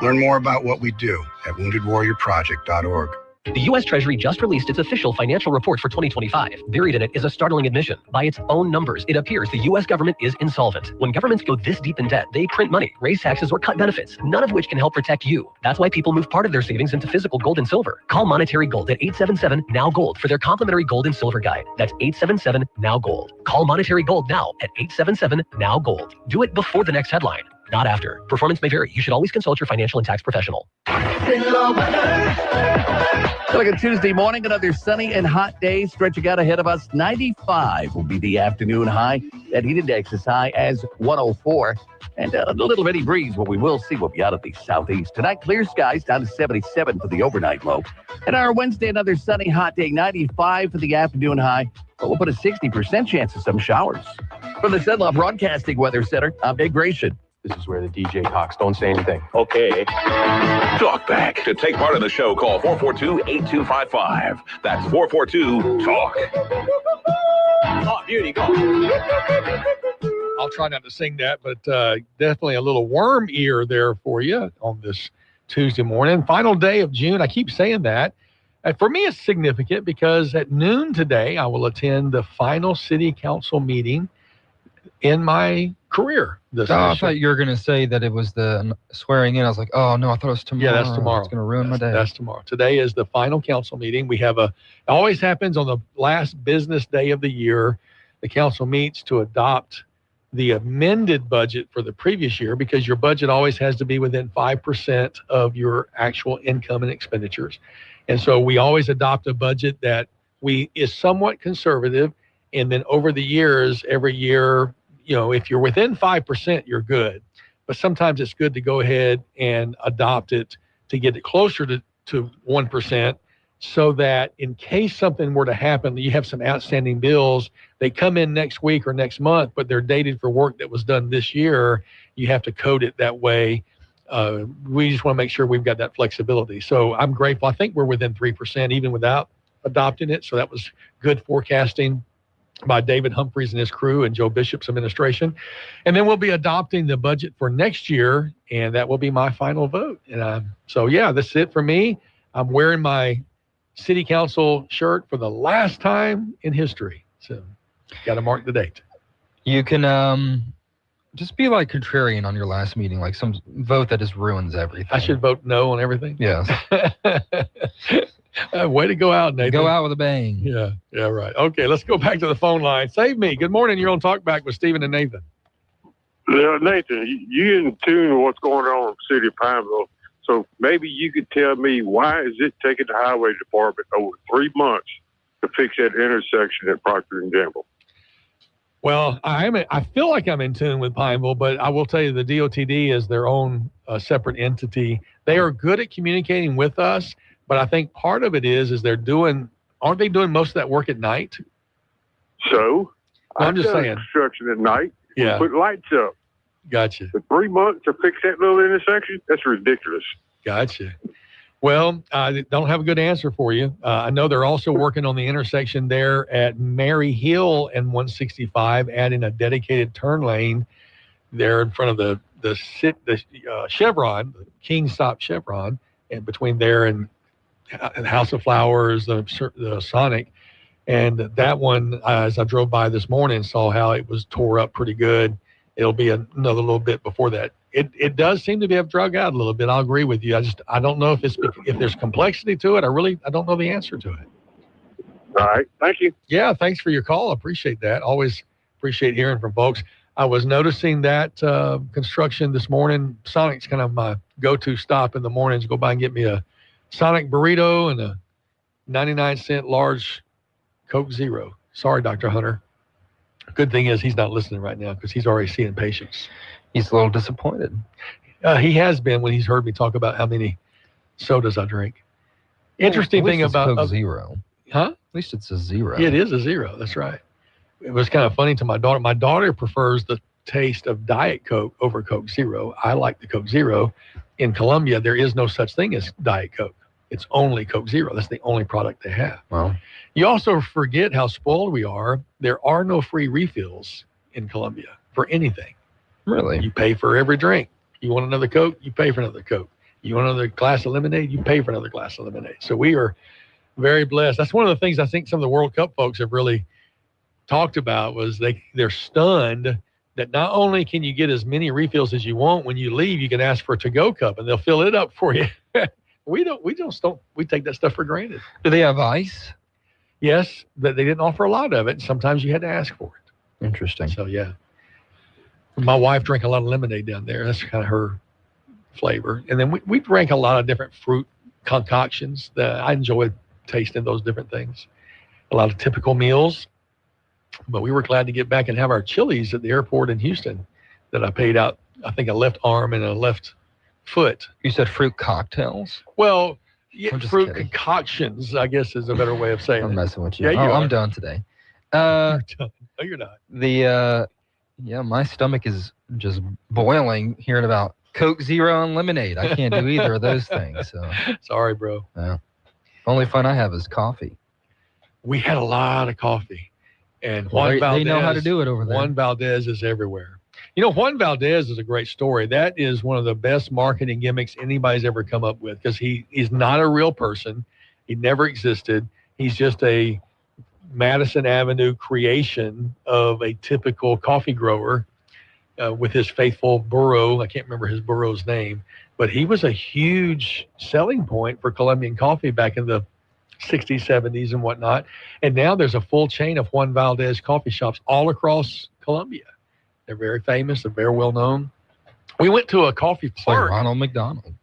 Learn more about what we do at woundedwarriorproject.org. The U.S. Treasury just released its official financial report for 2025. Buried in it is a startling admission. By its own numbers, it appears the U.S. government is insolvent. When governments go this deep in debt, they print money, raise taxes, or cut benefits, none of which can help protect you. That's why people move part of their savings into physical gold and silver. Call Monetary Gold at 877-NOW-GOLD for their complimentary gold and silver guide. That's 877-NOW-GOLD. Call Monetary Gold now at 877-NOW-GOLD. Do it before the next headline, not after. Performance may vary. You should always consult your financial and tax professional. Look at Tuesday morning, another sunny and hot day stretching out ahead of us. 95 will be the afternoon high. That heat index is high as 104. And a little bitty breeze, what we will see will be out of the southeast. Tonight, clear skies down to 77 for the overnight low. And our Wednesday, another sunny, hot day, 95 for the afternoon high. But we'll put a 60% chance of some showers. From the Sedlaw Broadcasting Weather Center, I'm Big Grayson. This is where the DJ talks. Don't say anything. Okay. Talkback. To take part in the show, call 442-8255. That's 442-TALK. Oh, beauty, go. I'll try not to sing that, but definitely a little worm ear there for you on this Tuesday morning. Final day of June. I keep saying that. For me, it's significant because at noon today, I will attend the final city council meeting in my career. I thought you were going to say that it was the swearing in. I was like, oh, no, I thought it was tomorrow. Yeah, that's tomorrow. It's going to ruin my day. That's tomorrow. Today is the final council meeting. We have it always happens on the last business day of the year. The council meets to adopt the amended budget for the previous year because your budget always has to be within 5% of your actual income and expenditures. And so we always adopt a budget that is somewhat conservative. And then over the years, every year, if you're within 5%, you're good. But sometimes it's good to go ahead and adopt it to get it closer to 1%, so that in case something were to happen, you have some outstanding bills, they come in next week or next month, but they're dated for work that was done this year. You have to code it that way. We just want to make sure we've got that flexibility. So I'm grateful. I think we're within 3% even without adopting it. So that was good forecasting by David Humphreys and his crew and Joe Bishop's administration. And then we'll be adopting the budget for next year, and that will be my final vote. And so, yeah, that's it for me. I'm wearing my city council shirt for the last time in history. So got to mark the date. You can just be like contrarian on your last meeting, like some vote that just ruins everything. I should vote no on everything? Yes. Way to go out, Nathan. Go out with a bang. Yeah, right. Okay, let's go back to the phone line. Save me. Good morning. You're on Talkback with Stephen and Nathan. Nathan, you in tune with what's going on in the city of Pineville. So maybe you could tell me, why is it taking the highway department over 3 months to fix that intersection at Procter & Gamble? Well, I feel like I'm in tune with Pineville, but I will tell you the DOTD is their own separate entity. They are good at communicating with us, but I think part of it is aren't they doing most of that work at night? So? I'm just saying. Construction at night. Yeah. We put lights up. Gotcha. For 3 months to fix that little intersection? That's ridiculous. Gotcha. Well, I don't have a good answer for you. I know they're also working on the intersection there at Mary Hill and 165, adding a dedicated turn lane there in front of the Chevron, the King Stop Chevron, and between there and House of Flowers, the Sonic. And that one, as I drove by this morning, saw how it was tore up pretty good. It'll be another little bit before that. It does seem to have drug out a little bit. I'll agree with you. I don't know if there's complexity to it. I don't know the answer to it. All right. Thank you. Yeah. Thanks for your call. I appreciate that. Always appreciate hearing from folks. I was noticing that construction this morning. Sonic's kind of my go-to stop in the mornings. Go by and get me a Sonic burrito and a 99-cent large Coke Zero. Sorry, Dr. Hunter. Good thing is he's not listening right now because he's already seeing patients. He's a little disappointed. He has been when he's heard me talk about how many sodas I drink. Interesting thing about Coke Zero. Huh? At least it's a zero. Yeah, it is a zero. That's right. It was kind of funny to my daughter. My daughter prefers the taste of Diet Coke over Coke Zero. I like the Coke Zero. In Colombia, there is no such thing as Diet Coke. It's only Coke Zero. That's the only product they have. Well, you also forget how spoiled we are. There are no free refills in Colombia for anything. Really? You pay for every drink. You want another Coke? You pay for another Coke. You want another glass of lemonade? You pay for another glass of lemonade. So we are very blessed. That's one of the things I think some of the World Cup folks have really talked about was they're stunned that not only can you get as many refills as you want, when you leave, you can ask for a to-go cup and they'll fill it up for you. We take that stuff for granted. Do they have ice? Yes, but they didn't offer a lot of it. Sometimes you had to ask for it. Interesting. So, yeah. My wife drank a lot of lemonade down there. That's kind of her flavor. And then we drank a lot of different fruit concoctions that I enjoyed tasting those different things. A lot of typical meals. But we were glad to get back and have our Chili's at the airport in Houston that I paid out, I think, a left arm and a left foot. You said fruit cocktails? Well, yeah, fruit concoctions, I guess, is a better way of saying it. I'm messing with you. Yeah, I'm done today. You're done. No, you're not. My stomach is just boiling hearing about Coke Zero and lemonade. I can't do either of those things. So. Sorry, bro. Yeah. The only fun I have is coffee. We had a lot of coffee. And Juan Valdez, they know how to do it over there. Juan Valdez is everywhere. You know, Juan Valdez is a great story. That is one of the best marketing gimmicks anybody's ever come up with because he's not a real person. He never existed. He's just a Madison Avenue creation of a typical coffee grower with his faithful burro. I can't remember his burro's name, but he was a huge selling point for Colombian coffee back in the 60s, 70s, and whatnot. And now there's a full chain of Juan Valdez coffee shops all across Colombia. They're very famous. They're very well known. We went to a coffee park. Like Ronald McDonald.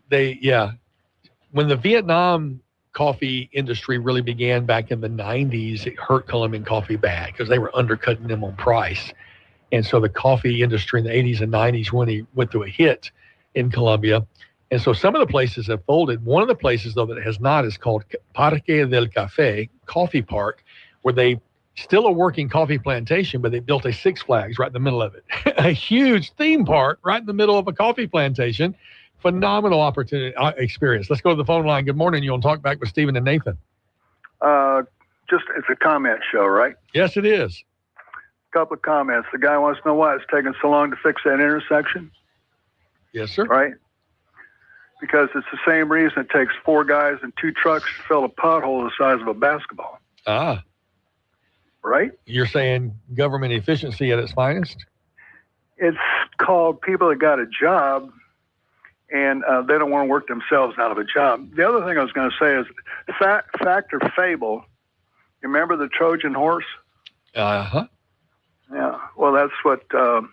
When the Vietnam coffee industry really began back in the 90s, it hurt Colombian coffee bad because they were undercutting them on price. And so the coffee industry in the 80s and 90s went through a hit in Colombia. And so some of the places have folded. One of the places, though, that has not is called Parque del Café, Coffee Park, where they still a working coffee plantation, but they built a Six Flags right in the middle of it. A huge theme park right in the middle of a coffee plantation. Phenomenal opportunity experience. Let's go to the phone line. Good morning. You're on Talkback with Stephen and Nathan. It's a comment show, right? Yes, it is. Couple of comments. The guy wants to know why it's taking so long to fix that intersection. Yes, sir. Right? Because it's the same reason it takes 4 guys and 2 trucks to fill a pothole the size of a basketball. Ah. Right? You're saying government efficiency at its finest? It's called people that got a job and they don't want to work themselves out of a job. The other thing I was going to say is fact or fable. You remember the Trojan horse? Uh-huh. Yeah. Well, that's what's going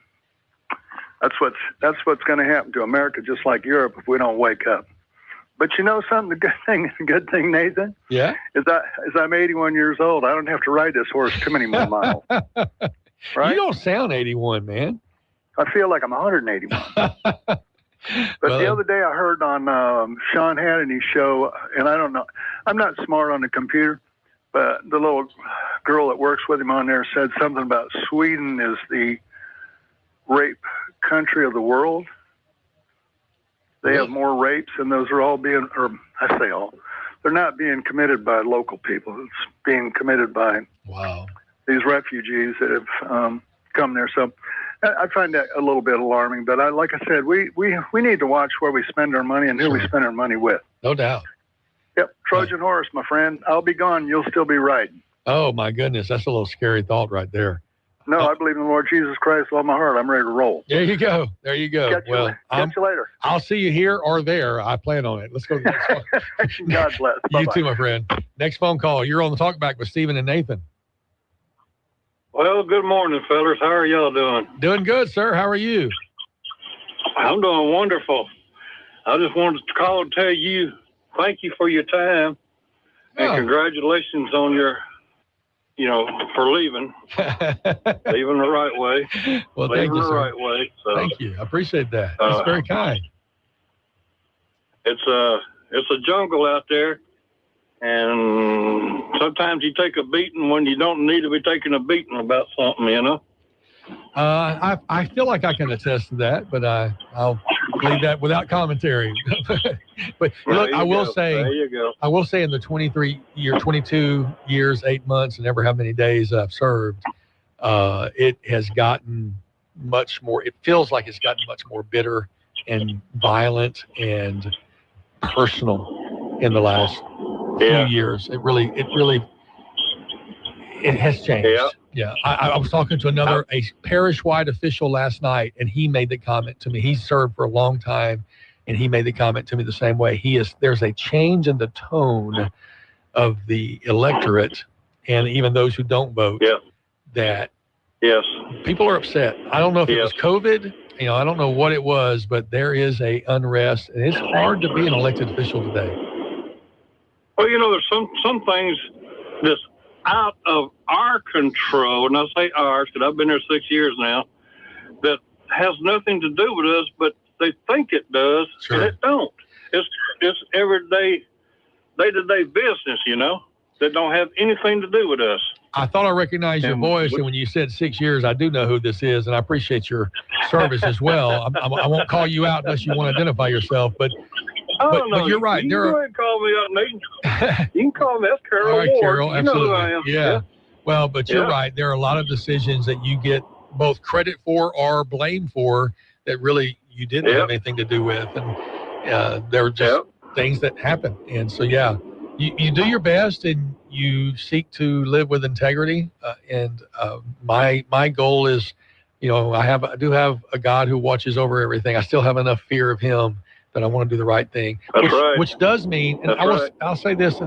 to happen to America, just like Europe, if we don't wake up. But you know something? The good thing, Nathan. Yeah. Is I'm 81 years old. I don't have to ride this horse too many more miles. Right? You don't sound 81, man. I feel like I'm 181. But the other day I heard on Sean Hannity's show, and I don't know, I'm not smart on the computer, but the little girl that works with him on there said something about Sweden is the rape country of the world. They have more rapes, and those are all being, or I say all, they're not being committed by local people. It's being committed by these refugees that have come there. So I find that a little bit alarming. But like I said, we need to watch where we spend our money and who we spend our money with. No doubt. Yep, Trojan horse, my friend. I'll be gone. You'll still be riding. Oh, my goodness. That's a little scary thought right there. No, I believe in the Lord Jesus Christ with all my heart. I'm ready to roll. There you go. There you go. Catch you later. I'll see you here or there. I plan on it. Let's go to the next one. God bless. Bye-bye. You too, my friend. Next phone call. You're on the Talkback with Stephen and Nathan. Well, good morning, fellas. How are y'all doing? Doing good, sir. How are you? I'm doing wonderful. I just wanted to call and tell you thank you for your time and congratulations on your, for leaving. Leaving the right way. Well, leaving thank you, the sir. right way. So, thank you. I appreciate that. That's very kind. It's a jungle out there, and sometimes you take a beating when you don't need to be taking a beating about something, I feel like I can attest to that, but I'll leave that without commentary. But look, I will say in the 22 years, 8 months, and ever how many days I've served, it has gotten much more. It feels like it's gotten much more bitter and violent and personal in the last few years. It really has changed. Yeah. I was talking to a parish-wide official last night, and he made the comment to me. He's served for a long time, and he made the comment to me the same way. There's a change in the tone of the electorate, and even those who don't vote, that people are upset. I don't know if it was COVID. I don't know what it was, but there is a unrest, and it's hard to be an elected official today. Well, there's some things that's out of our control, and I say ours because I've been there 6 years now, that has nothing to do with us, but they think it does, and it don't. It's everyday, day-to-day business, that don't have anything to do with us. I thought I recognized your voice, and when you said 6 years, I do know who this is, and I appreciate your service as well. I won't call you out unless you want to identify yourself, but you're right. You can go ahead and call me out, Nathan. You can call me. That's Carol All right, Ward. Carol, You absolutely. know who I am. Yeah. Well, but you're right. There are a lot of decisions that you get both credit for or blame for that really you didn't have anything to do with, and there were just things that happen. And so, you do your best, and you seek to live with integrity. And my goal is, I do have a God who watches over everything. I still have enough fear of Him that I want to do the right thing. Which does mean, and I'll say this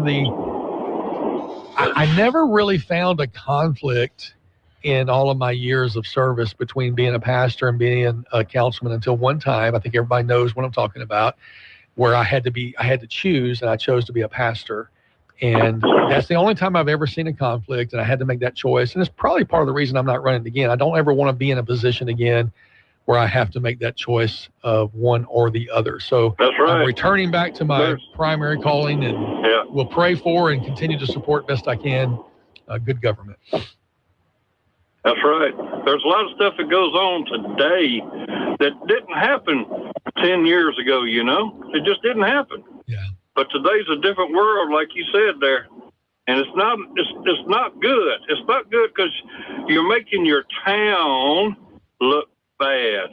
I never really found a conflict in all of my years of service between being a pastor and being a councilman until one time. I think everybody knows what I'm talking about, where I had to choose, and I chose to be a pastor. And that's the only time I've ever seen a conflict, and I had to make that choice. And it's probably part of the reason I'm not running again. I don't ever want to be in a position again where I have to make that choice of one or the other. So that's right. I'm returning back to my primary calling, and we'll pray for and continue to support best I can good government. That's right. There's a lot of stuff that goes on today that didn't happen 10 years ago, you know? It just didn't happen. Yeah. But today's a different world, like you said there. And it's not good. It's not good because you're making your town look bad.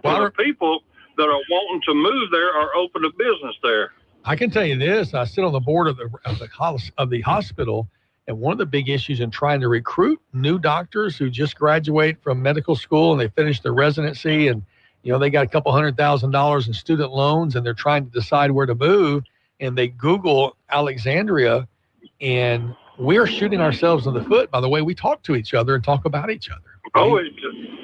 Well, the people that are wanting to move there are open to business there. I can tell you this. I sit on the board of the hospital, and one of the big issues in trying to recruit new doctors who just graduate from medical school and they finish their residency, and they got a couple $100,000 in student loans, and they're trying to decide where to move, and they Google Alexandria, and we're shooting ourselves in the foot by the way we talk to each other and talk about each other. Oh,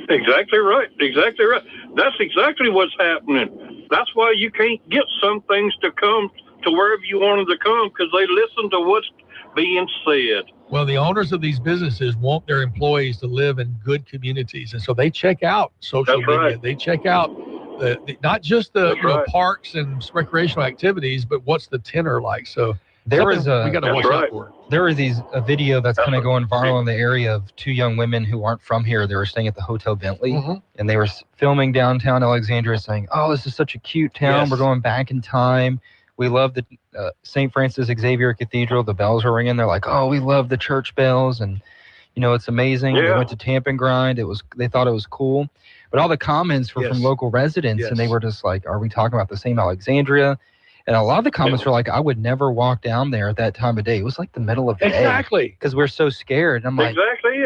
exactly right. Exactly right. That's exactly what's happening. That's why you can't get some things to come to wherever you want them to come, because they listen to what's being said. Well, the owners of these businesses want their employees to live in good communities, and so they check out social media. Right. They check out the not just the parks and recreational activities, but what's the tenor like. So we got to watch out for. There is a video that's kind of going viral in the area of two young women who aren't from here. They were staying at the Hotel Bentley, and they were filming downtown Alexandria, saying, "Oh, this is such a cute town. Yes. We're going back in time. We love the St. Francis Xavier Cathedral. The bells are ringing." They're like, "Oh, we love the church bells, and it's amazing." They went to Tamp and Grind. They thought it was cool, but all the comments were from local residents, and they were just like, "Are we talking about the same Alexandria?" And a lot of the comments were like, "I would never walk down there at that time of day." It was like the middle of the day. Exactly. Because we're so scared. And I'm like, exactly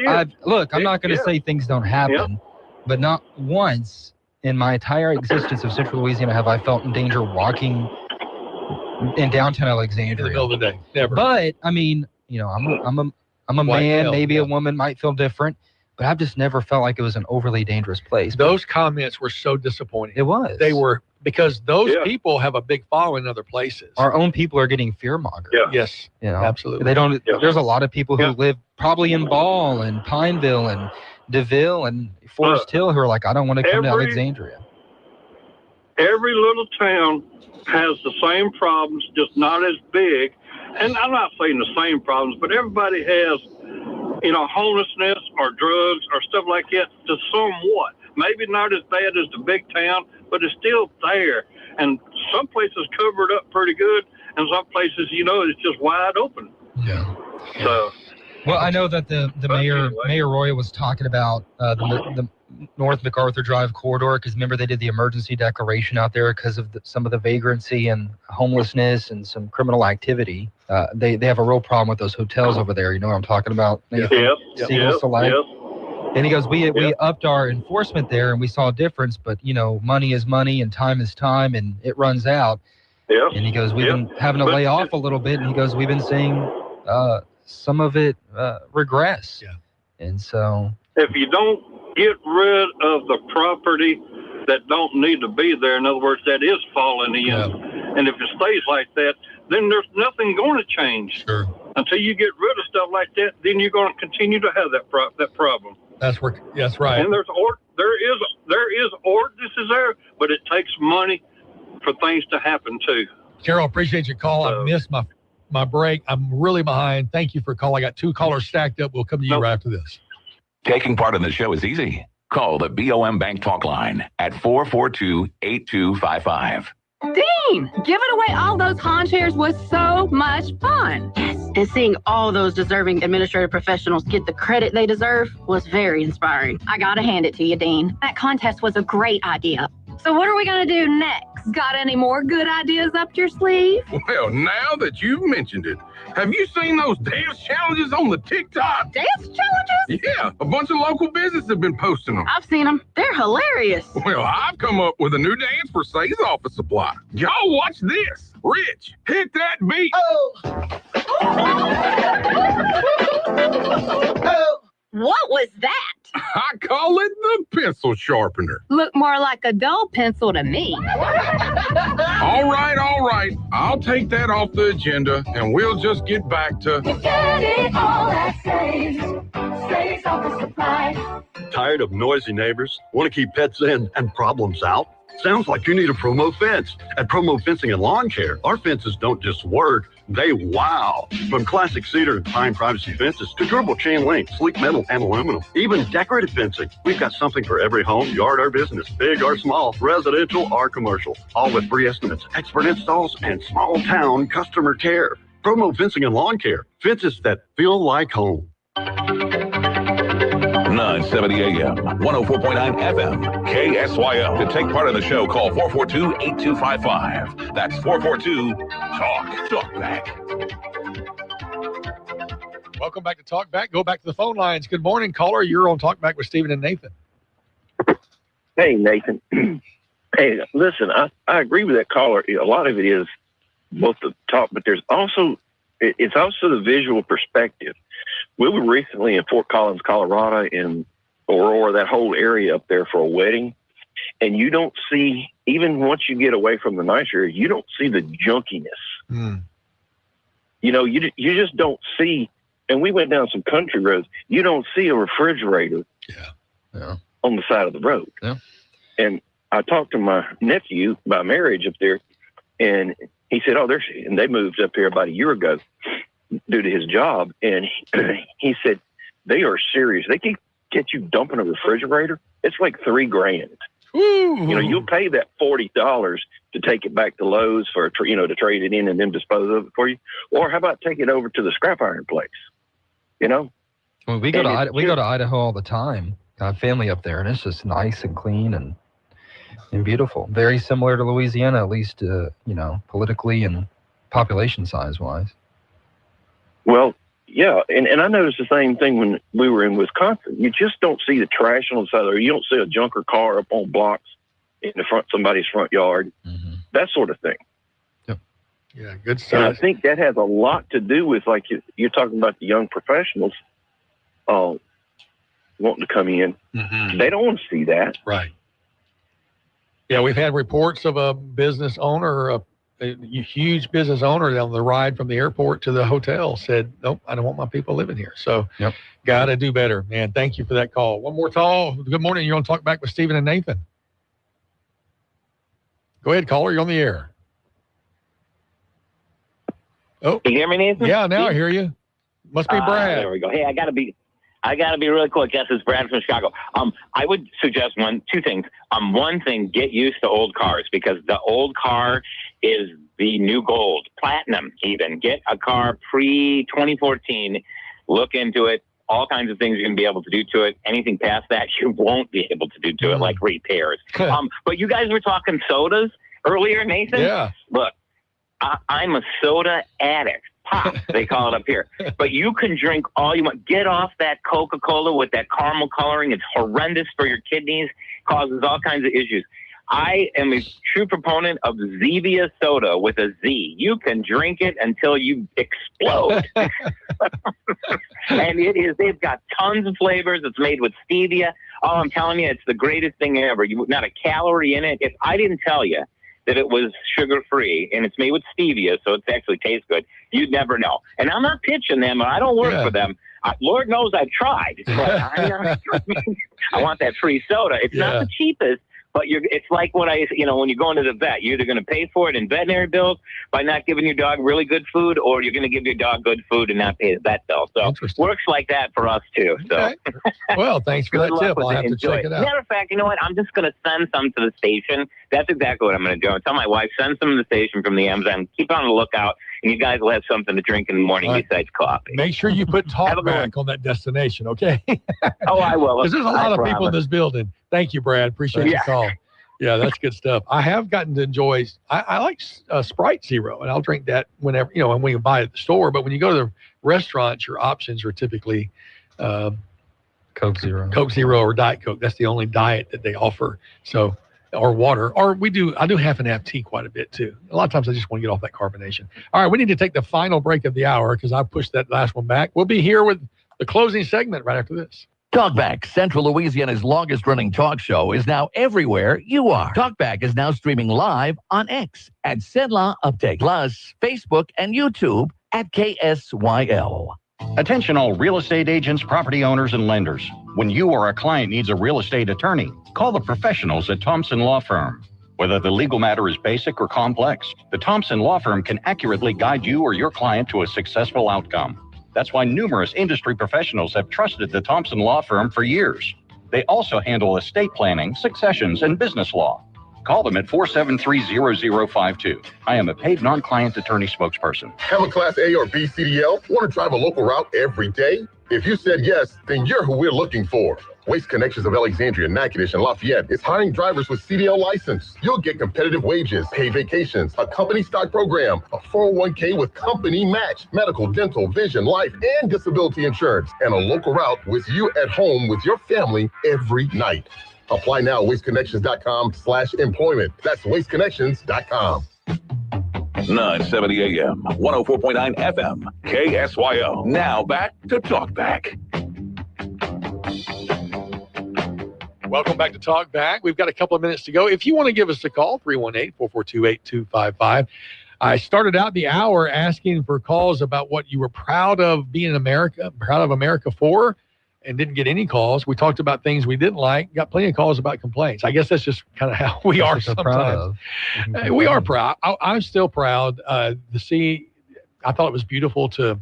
it. Look, I'm not going to say things don't happen, but not once in my entire existence of Central Louisiana have I felt in danger walking in downtown Alexandria. In the middle of the day. Never. But, I mean, I'm a man. Maybe a woman might feel different. But I've just never felt like it was an overly dangerous place. Those comments were so disappointing. It was. They were, because those people have a big following in other places. Our own people are getting fear-mongered. Yeah. Yes, absolutely. They don't. Yeah. There's a lot of people who live probably in Ball and Pineville and DeVille and Forest Hill who are like, I don't want to come to Alexandria. Every little town has the same problems, just not as big. And I'm not saying the same problems, but everybody has homelessness or drugs or stuff like that to somewhat. Maybe not as bad as the big town, but it's still there. And some places cover it up pretty good, and some places, it's just wide open. Yeah. So. Well, I know that the Mayor Roy was talking about the North MacArthur Drive corridor, because remember they did the emergency declaration out there because of some of the vagrancy and homelessness and some criminal activity. They have a real problem with those hotels over there. You know what I'm talking about? Yes. And he goes, we upped our enforcement there and we saw a difference, but money is money and time is time and it runs out. Yep. And he goes, we've been having to lay off a little bit, and he goes, we've been seeing some of it regress. Yeah. And so if you don't get rid of the property that don't need to be there, in other words, that is falling in, and if it stays like that, then there's nothing going to change. Sure. Until you get rid of stuff like that, then you're going to continue to have that problem. That's right. And there is ordinances there, but it takes money for things to happen too. Carol, appreciate your call. I missed my break. I'm really behind. Thank you for calling. I got two callers stacked up. We'll come to you right after this. Taking part in the show is easy. Call the BOM Bank Talk line at 442-8255. Dean, giving away all those lawn chairs was so much fun. Yes, and seeing all those deserving administrative professionals get the credit they deserve was very inspiring. I gotta hand it to you, Dean. That contest was a great idea. So what are we gonna do next? Got any more good ideas up your sleeve? Well, now that you've mentioned it, have you seen those dance challenges on the TikTok? Dance challenges? Yeah, a bunch of local businesses have been posting them. I've seen them. They're hilarious. Well, I've come up with a new dance for Say's Office Supply. Y'all watch this. Rich, hit that beat. What was that? I call it the pencil sharpener. Look more like a dull pencil to me. All right. I'll take that off the agenda, and we'll just get back to... Get it all at Say's. Say's Office Supply. Tired of noisy neighbors? Want to keep pets in and problems out? Sounds like you need a Promo fence. At Promo Fencing and Lawn Care, our fences don't just work, they wow. From classic cedar and pine privacy fences to durable chain link, sleek metal, and aluminum. Even decorative fencing. We've got something for every home, yard, or business, big or small, residential or commercial. All with free estimates, expert installs, and small town customer care. Promo Fencing and Lawn Care. Fences that feel like home. 970 AM, 104.9 FM, KSYL. To take part in the show, call 442-8255. That's 442-TALK. Talkback. Welcome back to Talkback. Go back to the phone lines. Good morning, caller. You're on Talkback with Stephen and Nathan. Hey, Nathan. Hey, listen, I agree with that caller. A lot of it is both the talk, but it's also the visual perspective. We were recently in Fort Collins, Colorado, in Aurora, that whole area up there for a wedding. And you don't see, even once you get away from the nice area, you don't see the junkiness. You know, you just don't see, and we went down some country roads, you don't see a refrigerator on the side of the road. Yeah. And I talked to my nephew by marriage up there, and he said, and they moved up here about a year ago due to his job. And he said, they are serious. They can get you dumping a refrigerator. It's like $3,000. You know, you'll pay that $40 to take it back to Lowe's to trade it in and then dispose of it for you. Or how about take it over to the scrap iron place? You know? Well, we go to Idaho all the time. I have family up there, and it's just nice and clean and beautiful. Very similar to Louisiana, at least, politically and population size-wise. Well, yeah, and I noticed the same thing when we were in Wisconsin. You just don't see the trash on the side of the road. You don't see a junker car up on blocks in the front, somebody's front yard, that sort of thing. Yep. Yeah, good stuff. And I think that has a lot to do with, like you're talking about the young professionals wanting to come in. They don't want to see that. Right. Yeah, we've had reports of a business owner, a huge business owner on the ride from the airport to the hotel said, nope, I don't want my people living here. So got to do better, man. Thank you for that call. One more call. Good morning. You're on Talkback with Stephen and Nathan. Go ahead, caller. You're on the air. Oh, can you hear me, Nathan? Yeah, now I hear you. Must be Brad. There we go. Hey, I gotta be really quick. Yes, it's Brad from Chicago. I would suggest two things. One thing, get used to old cars, because the old car is the new gold, platinum even. Get a car pre-2014, look into it, all kinds of things you're going to be able to do to it. Anything past that, you won't be able to do to it, like repairs. But you guys were talking sodas earlier, Nathan? Yeah. Look, I'm a soda addict. Pop, they call it up here. But you can drink all you want. Get off that Coca-Cola with that caramel coloring. It's horrendous for your kidneys, causes all kinds of issues. I am a true proponent of Zevia soda with a Z. You can drink it until you explode. And they've got tons of flavors. It's made with stevia. Oh, I'm telling you, it's the greatest thing ever. Not a calorie in it. If I didn't tell you that it was sugar-free and it's made with stevia, so it actually tastes good, you'd never know. And I'm not pitching them. I don't work for them. Lord knows I've tried. But I want that free soda. It's not the cheapest, but it's like when you go into the vet, you're either going to pay for it in veterinary bills by not giving your dog really good food, or you're going to give your dog good food and not pay the vet bill. So it works like that for us too. So, okay. Well, thanks for that tip. I'll have to check it out. Matter of fact, you know what? I'm just going to send some to the station. That's exactly what I'm going to do. I'll tell my wife, send some to the station from the Amazon. Keep on the lookout, and you guys will have something to drink in the morning besides coffee. Make sure you put Talkback on that destination, okay? Oh, I will. Because there's a lot of people in this building. Thank you, Brad. Appreciate your call. Yeah, that's good stuff. I have gotten to enjoy, I like Sprite Zero, and I'll drink that whenever, when we buy it at the store. But when you go to the restaurants, your options are typically Coke Zero or Diet Coke. That's the only diet that they offer. So, or water, or I do half and half tea quite a bit too. A lot of times I just want to get off that carbonation. All right, we need to take the final break of the hour because I pushed that last one back. We'll be here with the closing segment right after this. Talkback, Central Louisiana's longest-running talk show, is now everywhere you are. Talkback is now streaming live on X at Sedla Update, plus Facebook and YouTube at KSYL. Attention all real estate agents, property owners, and lenders. When you or a client needs a real estate attorney, call the professionals at Thompson Law Firm. Whether the legal matter is basic or complex, the Thompson Law Firm can accurately guide you or your client to a successful outcome. That's why numerous industry professionals have trusted the Thompson Law Firm for years. They also handle estate planning, successions, and business law. Call them at 473-0052. I am a paid non-client attorney spokesperson. Have a Class A or B CDL? Want to drive a local route every day? If you said yes, then you're who we're looking for. Waste Connections of Alexandria, Natchitoches, and Lafayette is hiring drivers with CDL license. You'll get competitive wages, paid vacations, a company stock program, a 401k with company match, medical, dental, vision, life, and disability insurance, and a local route with you at home with your family every night. Apply now at wasteconnections.com/employment. That's wasteconnections.com. 970 AM, 104.9 FM, KSYO. Now back to Talkback. Welcome back to Talkback. We've got a couple of minutes to go. If you want to give us a call, 318-442-8255. I started out the hour asking for calls about what you were proud of being in America, proud of America for, and didn't get any calls. We talked about things we didn't like, got plenty of calls about complaints. I guess that's just kind of how we are sometimes. We are proud. I'm still proud to see. I thought it was beautiful to,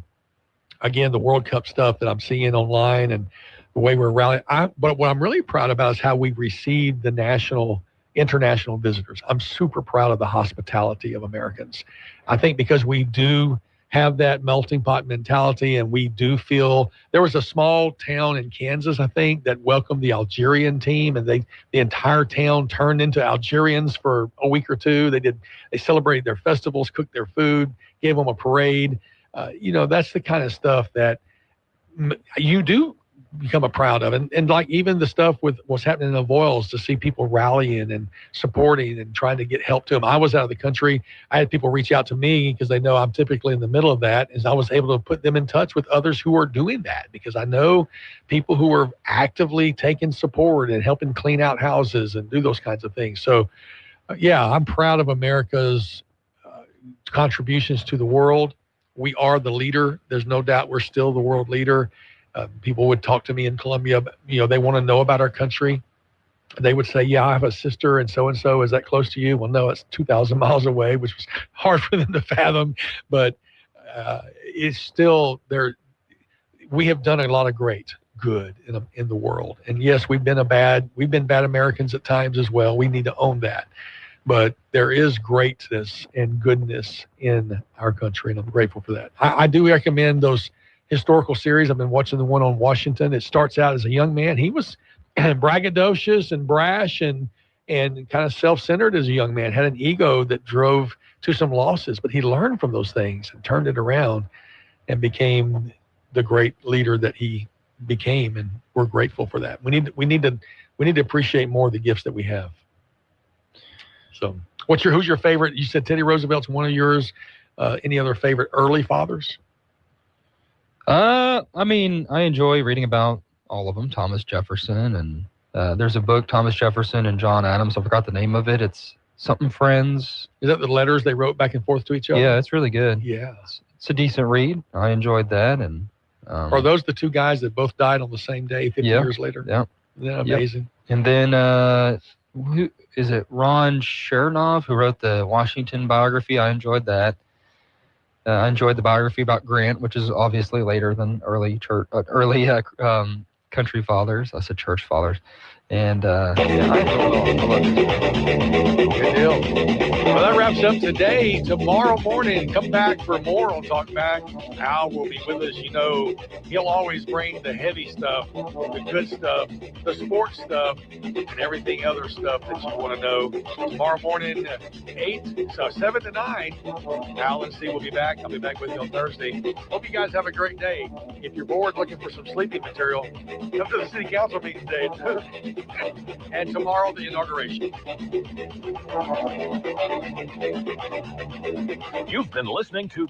again, the World Cup stuff that I'm seeing online and the way we're rallying. But what I'm really proud about is how we received the international visitors. I'm super proud of the hospitality of Americans. I think because we do have that melting pot mentality, and we do feel there was a small town in Kansas, I think, that welcomed the Algerian team, and the entire town turned into Algerians for a week or two. They celebrated their festivals, cooked their food, gave them a parade. That's the kind of stuff that you do become proud of. And like even the stuff with what's happening in the Voiles, to see people rallying and supporting and trying to get help to them. I was out of the country. I had people reach out to me because they know I'm typically in the middle of that. And I was able to put them in touch with others who are doing that, because I know people who are actively taking support and helping clean out houses and do those kinds of things. So yeah, I'm proud of America's contributions to the world. We are the leader. There's no doubt we're still the world leader. People would talk to me in Colombia, they want to know about our country. They would say, yeah, I have a sister and so, is that close to you? Well, no, it's 2,000 miles away, which was hard for them to fathom, but it's still there. We have done a lot of good in the world. And yes, we've been bad Americans at times as well. We need to own that. But there is greatness and goodness in our country, and I'm grateful for that. I do recommend those historical series. I've been watching the one on Washington. It starts out as a young man. He was braggadocious and brash and kind of self-centered as a young man, had an ego that drove to some losses, but he learned from those things and turned it around and became the great leader that he became. And we're grateful for that. We need to appreciate more of the gifts that we have. So who's your favorite? You said Teddy Roosevelt's one of yours. Any other favorite early fathers? I enjoy reading about all of them. Thomas Jefferson, and there's a book, Thomas Jefferson and John Adams. I forgot the name of it. It's something Friends. Is that the letters they wrote back and forth to each other? Yeah, it's really good. Yeah. It's a decent read. I enjoyed that. And are those the two guys that both died on the same day 50 years later? Yeah. Isn't that amazing? Yep. And then who is it? Ron Chernoff, who wrote the Washington biography. I enjoyed that. I enjoyed the biography about Grant, which is obviously later than early country fathers. I said church fathers. And I enjoyed all of it. Good deal. Well, that wraps up today. Tomorrow morning, come back for more on Talkback. Al will be with us. He'll always bring the heavy stuff, the good stuff, the sports stuff, and everything other stuff that you want to know. Tomorrow morning, 7 to 9, Al and Steve will be back. I'll be back with you on Thursday. Hope you guys have a great day. If you're bored looking for some sleeping material, come to the city council meeting today. And tomorrow, the inauguration. You've been listening to